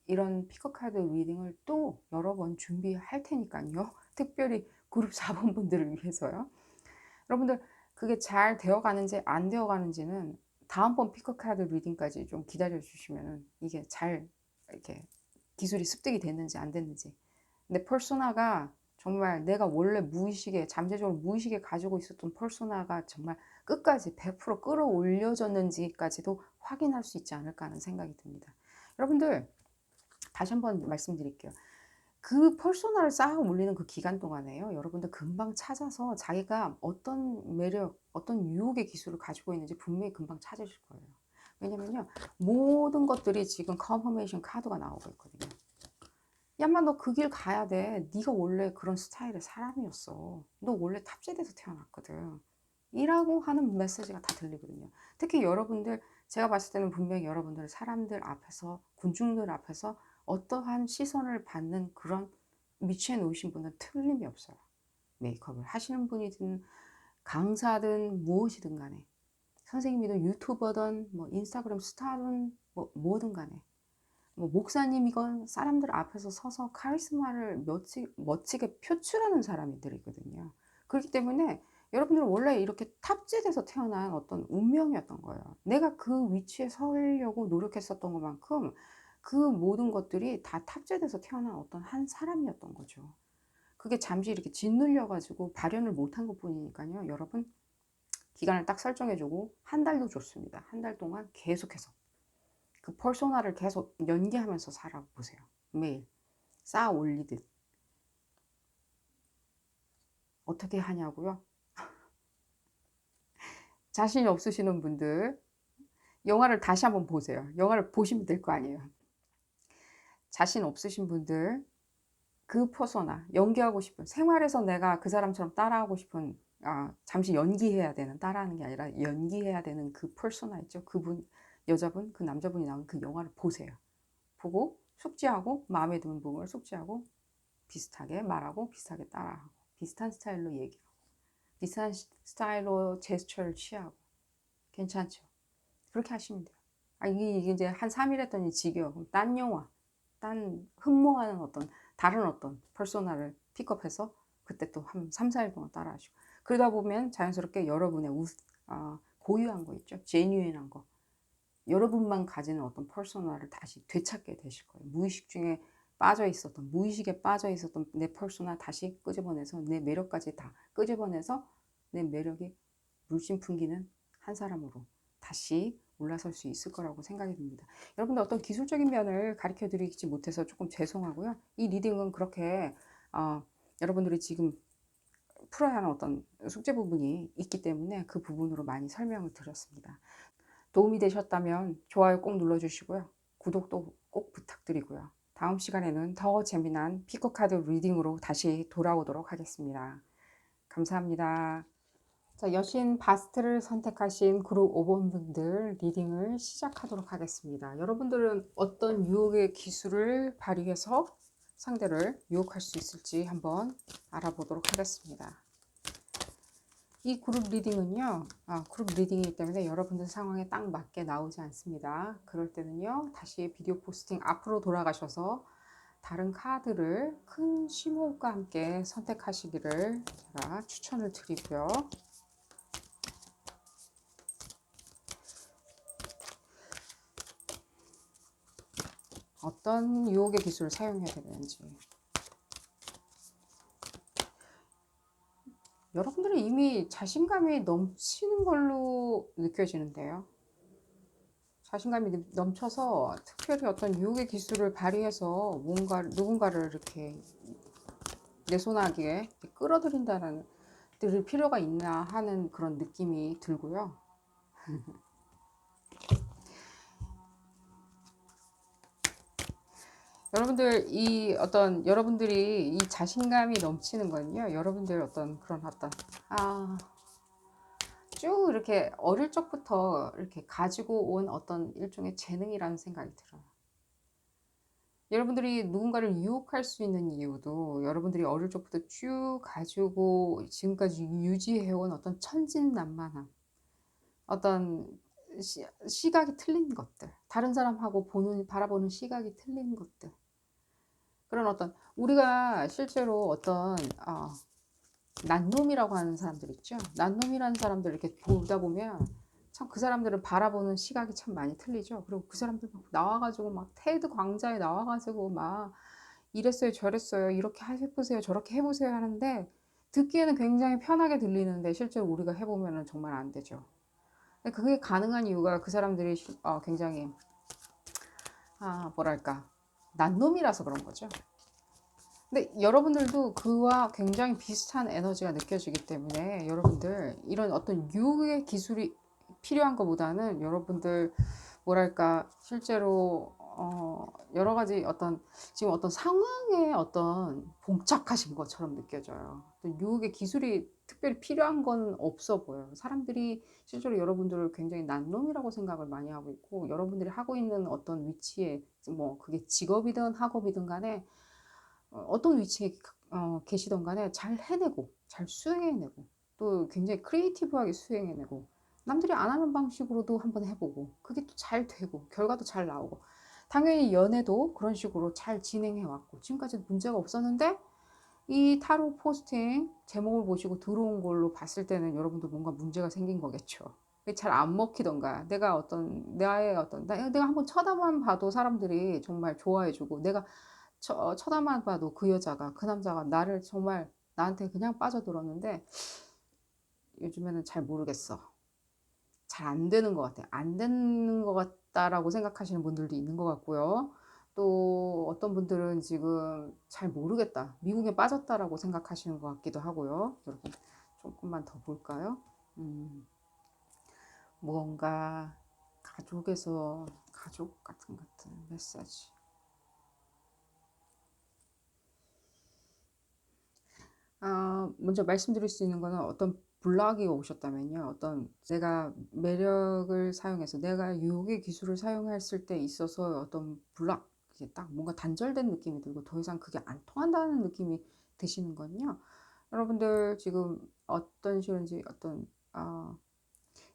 이런 피거 카드 리딩을 또 여러 번 준비할 테니까요. 특별히 그룹 4번 분들을 위해서요. 여러분들 그게 잘 되어 가는지 안 되어 가는지는 다음번 피거 카드 리딩까지 좀 기다려 주시면은 이게 잘 이렇게 기술이 습득이 됐는지 안 됐는지 내 퍼소나가 정말 내가 원래 무의식에 잠재적으로 무의식에 가지고 있었던 퍼소나가 정말 끝까지 100% 끌어올려졌는지까지도 확인할 수 있지 않을까 하는 생각이 듭니다. 여러분들 다시 한번 말씀드릴게요. 그 퍼소나를 쌓아 올리는 그 기간 동안에요. 여러분들 금방 찾아서 자기가 어떤 매력, 어떤 유혹의 기술을 가지고 있는지 분명히 금방 찾으실 거예요. 왜냐면요. 모든 것들이 지금 커퍼메이션 카드가 나오고 있거든요. 야마 너 그 길 가야 돼. 네가 원래 그런 스타일의 사람이었어. 너 원래 탑재돼서 태어났거든. 이라고 하는 메시지가 다 들리거든요. 특히 여러분들 제가 봤을 때는 분명히 여러분들 사람들 앞에서 군중들 앞에서 어떠한 시선을 받는 그런 위치에 놓이신 분은 틀림이 없어요. 메이크업을 하시는 분이든 강사든 무엇이든 간에 선생님이든 유튜버든 뭐 인스타그램 스타든 뭐 뭐든 간에 뭐 목사님이건 사람들 앞에서 서서 카리스마를 멋지게 표출하는 사람들이거든요. 그렇기 때문에 여러분들은 원래 이렇게 탑재돼서 태어난 어떤 운명이었던 거예요. 내가 그 위치에 서려고 노력했었던 것만큼 그 모든 것들이 다 탑재돼서 태어난 어떤 한 사람이었던 거죠. 그게 잠시 이렇게 짓눌려 가지고 발현을 못한 것뿐이니까요. 여러분 기간을 딱 설정해 주고 한 달도 좋습니다. 한 달 동안 계속해서 그 퍼소나를 계속 연기하면서 살아보세요. 매일 쌓아 올리듯. 어떻게 하냐고요? 자신이 없으시는 분들 영화를 다시 한번 보세요. 영화를 보시면 될 거 아니에요. 자신 없으신 분들 그 퍼소나 연기하고 싶은 생활에서 내가 그 사람처럼 따라하고 싶은 잠시 연기해야 되는 따라하는 게 아니라 연기해야 되는 그 퍼소나 있죠. 그분 여자분 그 남자분이 나온 그 영화를 보세요. 보고 숙지하고 마음에 드는 부분을 숙지하고 비슷하게 말하고 비슷하게 따라하고 비슷한 스타일로 얘기하고 비슷한 스타일로 제스처를 취하고 괜찮죠? 그렇게 하시면 돼요. 이게 이제 한 3일 했더니 지겨워. 그럼 딴 영화, 딴 흠모하는 어떤 다른 어떤 퍼소나를 픽업해서 그때 또 한 3, 4일 동안 따라 하시고 그러다 보면 자연스럽게 여러분의 고유한 거 있죠? 제뉴인한 거. 여러분만 가지는 어떤 퍼소나를 다시 되찾게 되실 거예요. 무의식 중에 빠져 있었던, 무의식에 빠져 있었던 내 퍼소나 다시 끄집어내서 내 매력까지 다 끄집어내서 내 매력이 물씬 풍기는 한 사람으로 다시 올라설 수 있을 거라고 생각이 듭니다. 여러분들 어떤 기술적인 면을 가르쳐 드리지 못해서 조금 죄송하고요. 이 리딩은 그렇게 여러분들이 지금 풀어야 하는 어떤 숙제 부분이 있기 때문에 그 부분으로 많이 설명을 드렸습니다. 도움이 되셨다면 좋아요 꼭 눌러주시고요. 구독도 꼭 부탁드리고요. 다음 시간에는 더 재미난 피커카드 리딩으로 다시 돌아오도록 하겠습니다. 감사합니다. 자, 여신 바스트를 선택하신 그룹 5번 분들 리딩을 시작하도록 하겠습니다. 여러분들은 어떤 유혹의 기술을 발휘해서 상대를 유혹할 수 있을지 한번 알아보도록 하겠습니다. 이 그룹 리딩은요, 그룹 리딩이기 때문에 여러분들 상황에 딱 맞게 나오지 않습니다. 그럴 때는요, 다시 비디오 포스팅 앞으로 돌아가셔서 다른 카드를 큰 심호흡과 함께 선택하시기를 제가 추천을 드리고요. 어떤 유혹의 기술을 사용해야 되는지. 여러분들은 이미 자신감이 넘치는 걸로 느껴지는데요. 자신감이 넘쳐서 특별히 어떤 유혹의 기술을 발휘해서 누군가를 이렇게 내손아귀에 끌어들인다는 들을 필요가 있나 하는 그런 느낌이 들고요. 여러분들이 이 자신감이 넘치는 건요. 여러분들 어떤 그런 쭉 이렇게 어릴 적부터 이렇게 가지고 온 어떤 일종의 재능이라는 생각이 들어요. 여러분들이 누군가를 유혹할 수 있는 이유도 여러분들이 어릴 적부터 쭉 가지고 지금까지 유지해온 어떤 천진난만함, 어떤 시각이 틀린 것들, 다른 사람하고 바라보는 시각이 틀린 것들, 그런 어떤 우리가 실제로 어떤 난놈이라고 하는 사람들 있죠. 난놈이라는 사람들 이렇게 보다 보면 참 그 사람들을 바라보는 시각이 참 많이 틀리죠. 그리고 그 사람들 막 나와가지고 막 테드 광장에 나와가지고 막 이랬어요 저랬어요 이렇게 해보세요 저렇게 해보세요 하는데 듣기에는 굉장히 편하게 들리는데 실제로 우리가 해보면 정말 안 되죠. 그게 가능한 이유가 그 사람들이 굉장히 뭐랄까 난놈이라서 그런 거죠. 근데 여러분들도 그와 굉장히 비슷한 에너지가 느껴지기 때문에 여러분들 이런 어떤 유혹의 기술이 필요한 것보다는 여러분들 뭐랄까 실제로 여러 가지 어떤 지금 어떤 상황에 어떤 봉착하신 것처럼 느껴져요. 유혹의 기술이 특별히 필요한 건 없어 보여요. 사람들이 실제로 여러분들을 굉장히 난놈이라고 생각을 많이 하고 있고 여러분들이 하고 있는 어떤 위치에 뭐 그게 직업이든 학업이든 간에 어떤 위치에 계시던 간에 잘 해내고 잘 수행해내고 또 굉장히 크리에이티브하게 수행해내고 남들이 안 하는 방식으로도 한번 해보고 그게 또 잘 되고 결과도 잘 나오고 당연히 연애도 그런 식으로 잘 진행해왔고 지금까지 문제가 없었는데 이 타로 포스팅 제목을 보시고 들어온 걸로 봤을 때는 여러분도 뭔가 문제가 생긴 거겠죠. 잘 안 먹히던가 내가 한번 쳐다만 봐도 사람들이 정말 좋아해주고 내가 쳐다만 봐도 그 여자가 그 남자가 나를 정말 나한테 그냥 빠져들었는데 요즘에는 잘 모르겠어. 잘 안 되는 것 같아. 안 되는 것 같다라고 생각하시는 분들도 있는 것 같고요. 또 어떤 분들은 지금 잘 모르겠다. 미국에 빠졌다라고 생각하시는 것 같기도 하고요. 여러분 조금만 더 볼까요? 무언가 가족에서 가족 같은 메시지. 먼저 말씀드릴 수 있는 거는 어떤 블락이 오셨다면요. 어떤 내가 매력을 사용해서 내가 유혹의 기술을 사용했을 때 있어서 어떤 블락, 이게 딱 뭔가 단절된 느낌이 들고 더 이상 그게 안 통한다는 느낌이 드시는 건요. 여러분들 지금 어떤 식인지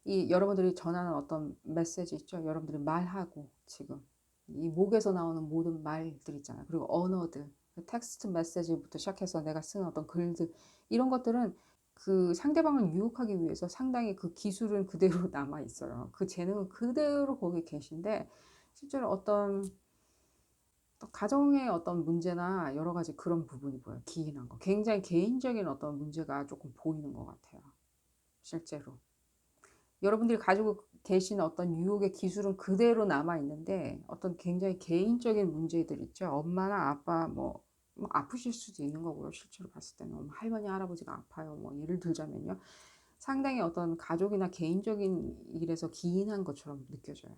이 여러분들이 전하는 어떤 메시지 있죠. 여러분들이 말하고 지금 이 목에서 나오는 모든 말들 있잖아요. 그리고 언어들, 텍스트 메시지부터 시작해서 내가 쓰는 어떤 글들 이런 것들은 그 상대방을 유혹하기 위해서 상당히 그 기술은 그대로 남아 있어요. 그 재능은 그대로 거기 계신데 실제로 어떤 가정의 어떤 문제나 여러 가지 그런 부분이 보여요. 기인한 거. 굉장히 개인적인 어떤 문제가 조금 보이는 것 같아요. 실제로. 여러분들이 가지고 계신 어떤 유혹의 기술은 그대로 남아 있는데 어떤 굉장히 개인적인 문제들 있죠. 엄마나 아빠 뭐 아프실 수도 있는 거고요. 실제로 봤을 때는 할머니 할아버지가 아파요. 뭐 예를 들자면요. 상당히 어떤 가족이나 개인적인 일에서 기인한 것처럼 느껴져요.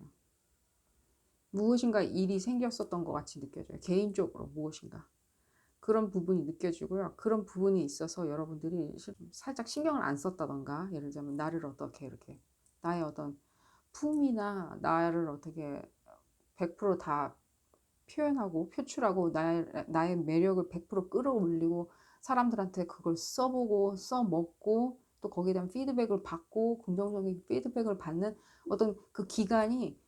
무엇인가 일이 생겼었던 것 같이 느껴져요. 개인적으로 무엇인가. 그런 부분이 느껴지고요. 그런 부분이 있어서 여러분들이 살짝 신경을 안 썼다던가 예를 들자면 나를 어떻게 이렇게 나의 어떤 품이나 나를 어떻게 100%다 표현하고 표출하고 나의 매력을 100% 끌어올리고 사람들한테 그걸 써보고 써먹고 또 거기에 대한 피드백을 받고 긍정적인 피드백을 받는 어떤 그 기간이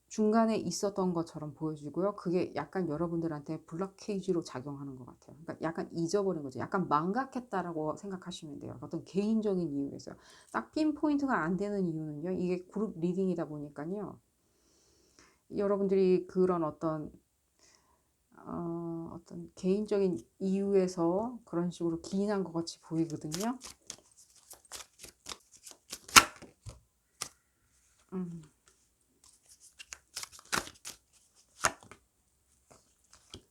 중간에 있었던 것처럼 보여지고요. 그게 약간 여러분들한테 블록케이지로 작용하는 것 같아요. 그러니까 약간 잊어버린 거죠. 약간 망각했다라고 생각하시면 돼요. 어떤 개인적인 이유에서. 딱 핀포인트가 안 되는 이유는요. 이게 그룹 리딩이다 보니까요. 여러분들이 그런 어떤 개인적인 이유에서 그런 식으로 기인한 것 같이 보이거든요.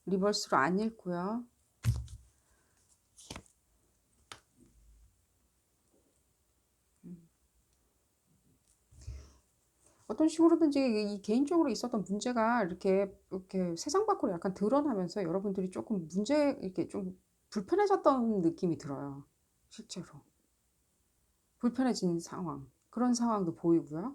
리버스로 안 읽고요. 어떤 식으로든지 이 개인적으로 있었던 문제가 이렇게 세상 밖으로 약간 드러나면서 여러분들이 조금 이렇게 좀 불편해졌던 느낌이 들어요. 실제로. 불편해진 상황. 그런 상황도 보이고요.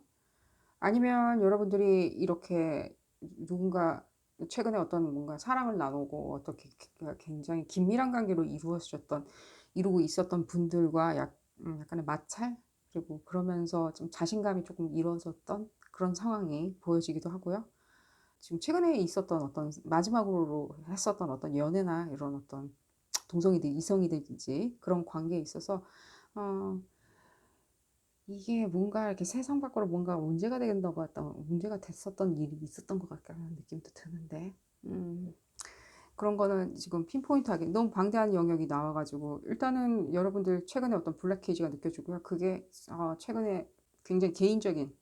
아니면 여러분들이 이렇게 누군가 최근에 어떤 뭔가 사랑을 나누고 어떻게 굉장히 긴밀한 관계로 이루고 있었던 분들과 약간의 마찰, 그리고 그러면서 좀 자신감이 조금 이루어졌던 그런 상황이 보여지기도 하고요. 지금 최근에 있었던 어떤 마지막으로 했었던 어떤 연애나 이런 어떤 동성이든 이성이든지 그런 관계에 있어서 어 이게 뭔가 이렇게 세상 밖으로 뭔가 문제가 됐었던 일이 있었던 것 같다는 느낌도 드는데, 그런 거는 지금 핀포인트하게 너무 방대한 영역이 나와 가지고 일단은 여러분들 최근에 어떤 블랙케이지가 느껴지고요. 그게 최근에 굉장히 개인적인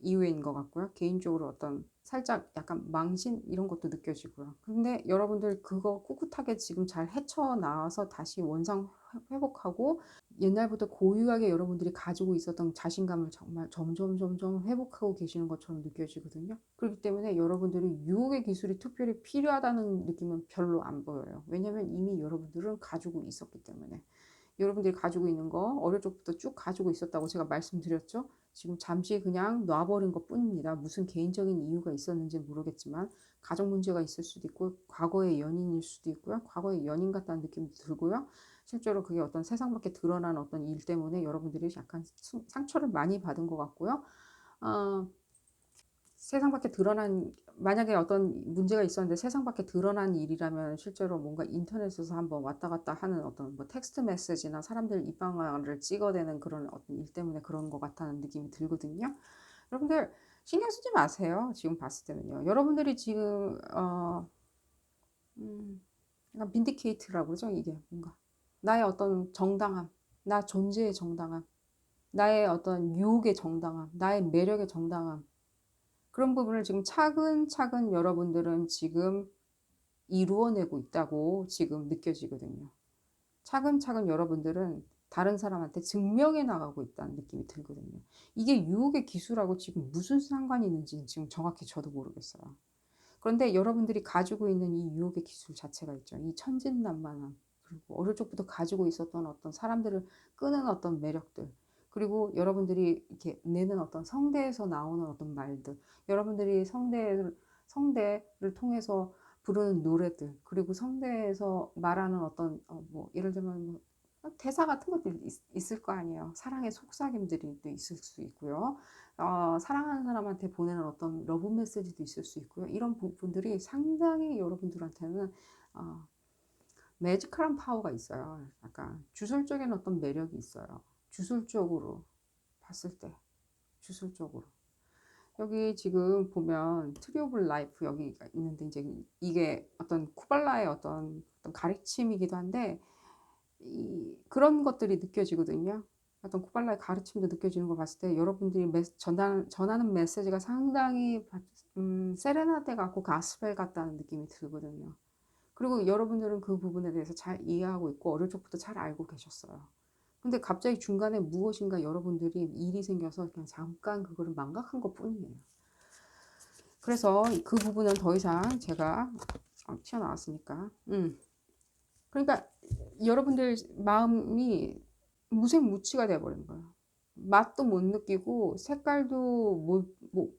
이유인 것 같고요. 개인적으로 어떤 살짝 약간 망신 이런 것도 느껴지고요. 근데 여러분들 그거 꿋꿋하게 지금 잘 헤쳐나와서 다시 원상 회복하고 옛날부터 고유하게 여러분들이 가지고 있었던 자신감을 정말 점점 회복하고 계시는 것처럼 느껴지거든요. 그렇기 때문에 여러분들이 유혹의 기술이 특별히 필요하다는 느낌은 별로 안 보여요. 왜냐면 이미 여러분들은 가지고 있었기 때문에. 여러분들이 가지고 있는 거 어릴 적부터 쭉 가지고 있었다고 제가 말씀드렸죠. 지금 잠시 그냥 놔버린 것 뿐입니다. 무슨 개인적인 이유가 있었는지 모르겠지만 가정 문제가 있을 수도 있고 과거의 연인일 수도 있고요. 과거의 연인 같다는 느낌도 들고요. 실제로 그게 어떤 세상 밖에 드러난 어떤 일 때문에 여러분들이 약간 상처를 많이 받은 것 같고요. 어, 세상 밖에 드러난, 만약에 어떤 문제가 있었는데 세상 밖에 드러난 일이라면 실제로 뭔가 인터넷에서 한번 왔다 갔다 하는 어떤 뭐 텍스트 메시지나 사람들 입방아를 찍어대는 그런 어떤 일 때문에 그런 것 같다는 느낌이 들거든요. 여러분들 신경 쓰지 마세요. 지금 봤을 때는요. 여러분들이 지금 약간 빈디케이트라고 그러죠. 이게 뭔가 나의 어떤 정당함, 나 존재의 정당함, 나의 어떤 유혹의 정당함, 나의 매력의 정당함, 그런 부분을 지금 차근차근 여러분들은 지금 이루어내고 있다고 지금 느껴지거든요. 차근차근 여러분들은 다른 사람한테 증명해 나가고 있다는 느낌이 들거든요. 이게 유혹의 기술하고 지금 무슨 상관이 있는지 지금 정확히 저도 모르겠어요. 그런데 여러분들이 가지고 있는 이 유혹의 기술 자체가 있죠. 이 천진난만함, 그리고 어릴 적부터 가지고 있었던 어떤 사람들을 끄는 어떤 매력들, 그리고 여러분들이 이렇게 내는 어떤 성대에서 나오는 어떤 말들, 여러분들이 성대를 통해서 부르는 노래들, 그리고 성대에서 말하는 어떤 뭐 예를 들면 뭐 대사 같은 것도 있을 거 아니에요. 사랑의 속삭임들이 또 있을 수 있고요. 사랑하는 사람한테 보내는 어떤 러브 메시지도 있을 수 있고요. 이런 부분들이 상당히 여러분들한테는 어, 매지컬한 파워가 있어요. 약간 주술적인 어떤 매력이 있어요. 주술적으로 봤을 때, 주술적으로. 여기 지금 보면 트리 오브 라이프 여기가 있는데 이제 이게 어떤 쿠발라의 어떤 가르침이기도 한데 그런 것들이 느껴지거든요. 어떤 쿠발라의 가르침도 느껴지는 걸 봤을 때 여러분들이 전하는 메시지가 상당히 세레나데 같고 가스펠 같다는 느낌이 들거든요. 그리고 여러분들은 그 부분에 대해서 잘 이해하고 있고 어릴 적부터 잘 알고 계셨어요. 근데 갑자기 중간에 무엇인가 여러분들이 일이 생겨서 그냥 잠깐 그거를 망각한 것 뿐이에요. 그래서 그 부분은 더 이상 제가 튀어나왔으니까. 그러니까 여러분들 마음이 무색무취가 돼버린 거예요. 맛도 못 느끼고 색깔도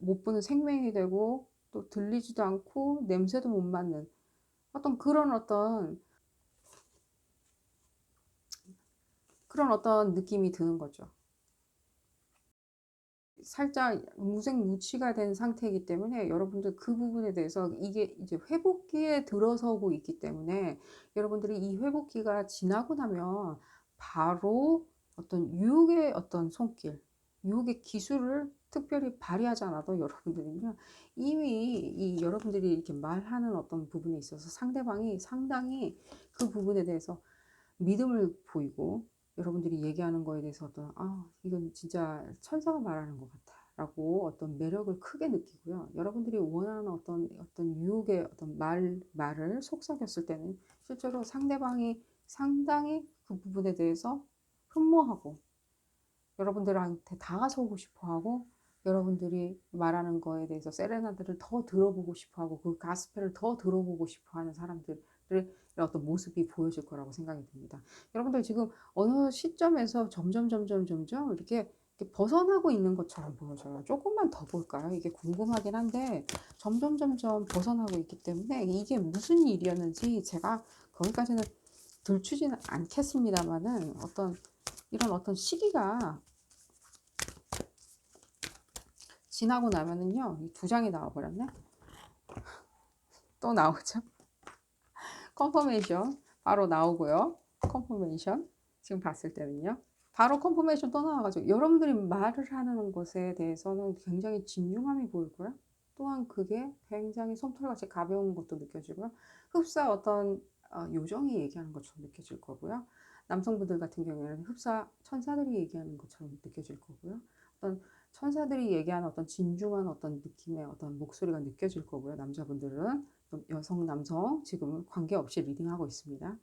못 보는 생명이 되고 또 들리지도 않고 냄새도 못 맡는 그런 어떤 느낌이 드는 거죠. 살짝 무색무취가 된 상태이기 때문에 여러분들 그 부분에 대해서 이게 이제 회복기에 들어서고 있기 때문에 여러분들이 이 회복기가 지나고 나면 바로 어떤 유혹의 어떤 손길, 유혹의 기술을 특별히 발휘하지 않아도 여러분들은요, 이미 이 여러분들이 이렇게 말하는 어떤 부분에 있어서 상대방이 상당히 그 부분에 대해서 믿음을 보이고 여러분들이 얘기하는 거에 대해서 어떤 이건 진짜 천사가 말하는 것 같아 라고 어떤 매력을 크게 느끼고요. 여러분들이 원하는 어떤 유혹의 어떤 말을 속삭였을 때는 실제로 상대방이 상당히 그 부분에 대해서 흠모하고 여러분들한테 다가서고 싶어 하고 여러분들이 말하는 거에 대해서 세레나드를 더 들어보고 싶어 하고 그 가스펠을 더 들어보고 싶어 하는 사람들의 어떤 모습이 보여질 거라고 생각이 듭니다. 여러분들 지금 어느 시점에서 점점 이렇게 이렇게 벗어나고 있는 것처럼 보여져요. 조금만 더 볼까요? 이게 궁금하긴 한데 점점 벗어나고 있기 때문에 이게 무슨 일이었는지 제가 거기까지는 들추지는 않겠습니다만은 이런 어떤 시기가 지나고 나면은요, 이 두 장이 나와 버렸네. 또 나오죠. 컨퍼메이션 바로 나오고요. 컨퍼메이션 지금 봤을 때는요. 바로 컨퍼메이션 또 나와 가지고 여러분들이 말을 하는 것에 대해서는 굉장히 진중함이 보이고요. 또한 그게 굉장히 솜털같이 가벼운 것도 느껴지고요. 흡사 어떤 요정이 얘기하는 것처럼 느껴질 거고요. 남성분들 같은 경우에는 흡사 천사들이 얘기하는 것처럼 느껴질 거고요. 어떤 천사들이 얘기하는 어떤 진중한 어떤 느낌의 어떤 목소리가 느껴질 거고요. 남자분들은 여성, 남성 지금 관계없이 리딩하고 있습니다.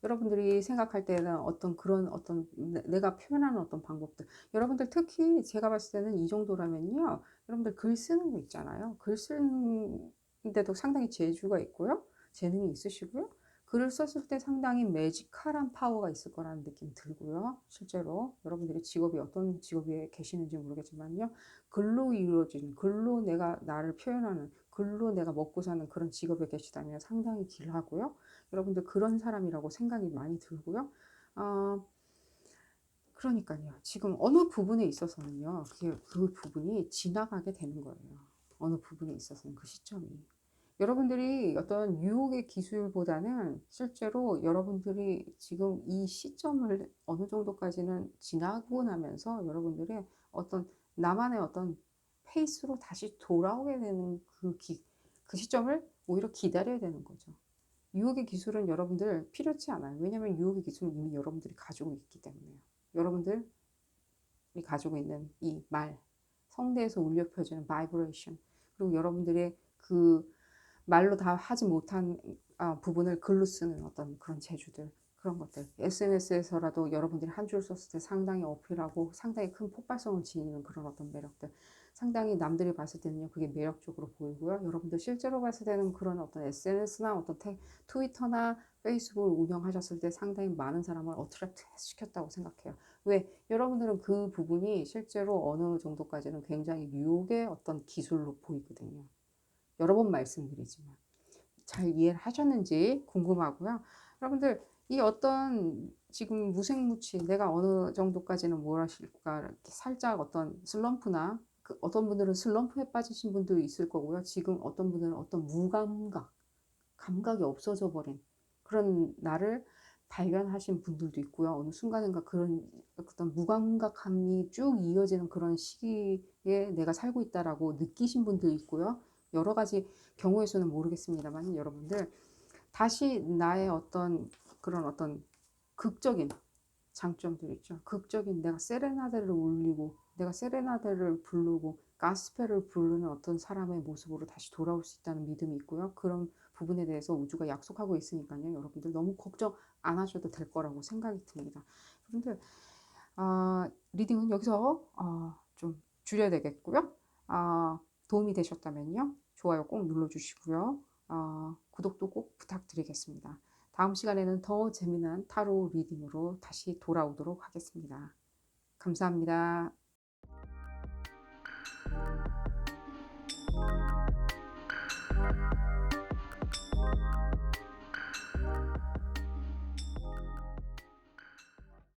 여러분들이 생각할 때는 어떤 그런 어떤 내가 표현하는 어떤 방법들, 여러분들 특히 제가 봤을 때는 이 정도라면요, 여러분들 글 쓰는 거 있잖아요. 글 쓰는데도 상당히 재주가 있고요, 재능이 있으시고요. 글을 썼을 때 상당히 매지컬한 파워가 있을 거라는 느낌이 들고요. 실제로 여러분들이 직업이 어떤 직업에 계시는지 모르겠지만요, 글로 이루어진, 글로 내가 나를 표현하는, 글로 내가 먹고 사는 그런 직업에 계시다면 상당히 길하고요. 여러분들 그런 사람이라고 생각이 많이 들고요. 어, 그러니까요. 지금 어느 부분에 있어서는요, 그 부분이 지나가게 되는 거예요. 어느 부분에 있어서는 그 시점이. 여러분들이 어떤 유혹의 기술보다는 실제로 여러분들이 지금 이 시점을 어느 정도까지는 지나고 나면서 여러분들의 어떤 나만의 어떤 페이스로 다시 돌아오게 되는 그 시점을 오히려 기다려야 되는 거죠. 유혹의 기술은 여러분들 필요치 않아요. 왜냐하면 유혹의 기술은 이미 여러분들이 가지고 있기 때문에요. 여러분들이 가지고 있는 이 말, 성대에서 울려 퍼지는 바이브레이션, 그리고 여러분들의 그 말로 다 하지 못한 부분을 글로 쓰는 어떤 그런 재주들, 그런 것들. SNS에서라도 여러분들이 한 줄 썼을 때 상당히 어필하고 상당히 큰 폭발성을 지니는 그런 어떤 매력들. 상당히 남들이 봤을 때는요, 그게 매력적으로 보이고요. 여러분들 실제로 봤을 때는 그런 어떤 SNS나 어떤 트위터나 페이스북을 운영하셨을 때 상당히 많은 사람을 어트랙트 시켰다고 생각해요. 왜? 여러분들은 그 부분이 실제로 어느 정도까지는 굉장히 유혹의 어떤 기술로 보이거든요. 여러 번 말씀드리지만 잘 이해를 하셨는지 궁금하고요. 여러분들 이 어떤 지금 무색무취, 내가 어느 정도까지는 뭐라실까, 이렇게 살짝 어떤 슬럼프나 어떤 분들은 슬럼프에 빠지신 분도 있을 거고요. 지금 어떤 분들은 어떤 감각이 없어져 버린 그런 나를 발견하신 분들도 있고요. 어느 순간인가 그런 어떤 무감각함이 쭉 이어지는 그런 시기에 내가 살고 있다라고 느끼신 분도 있고요. 여러 가지 경우의 수는 모르겠습니다만 여러분들 다시 나의 어떤 그런 어떤 극적인 장점들 있죠. 극적인 내가 세레나데를 울리고 내가 세레나데를 부르고 가스펠을 부르는 어떤 사람의 모습으로 다시 돌아올 수 있다는 믿음이 있고요. 그런 부분에 대해서 우주가 약속하고 있으니까요. 여러분들 너무 걱정 안 하셔도 될 거라고 생각이 듭니다. 여러분들 리딩은 여기서 좀 줄여야 되겠고요. 도움이 되셨다면요. 좋아요 꼭 눌러주시고요. 구독도 꼭 부탁드리겠습니다. 다음 시간에는 더 재미난 타로 리딩으로 다시 돌아오도록 하겠습니다. 감사합니다.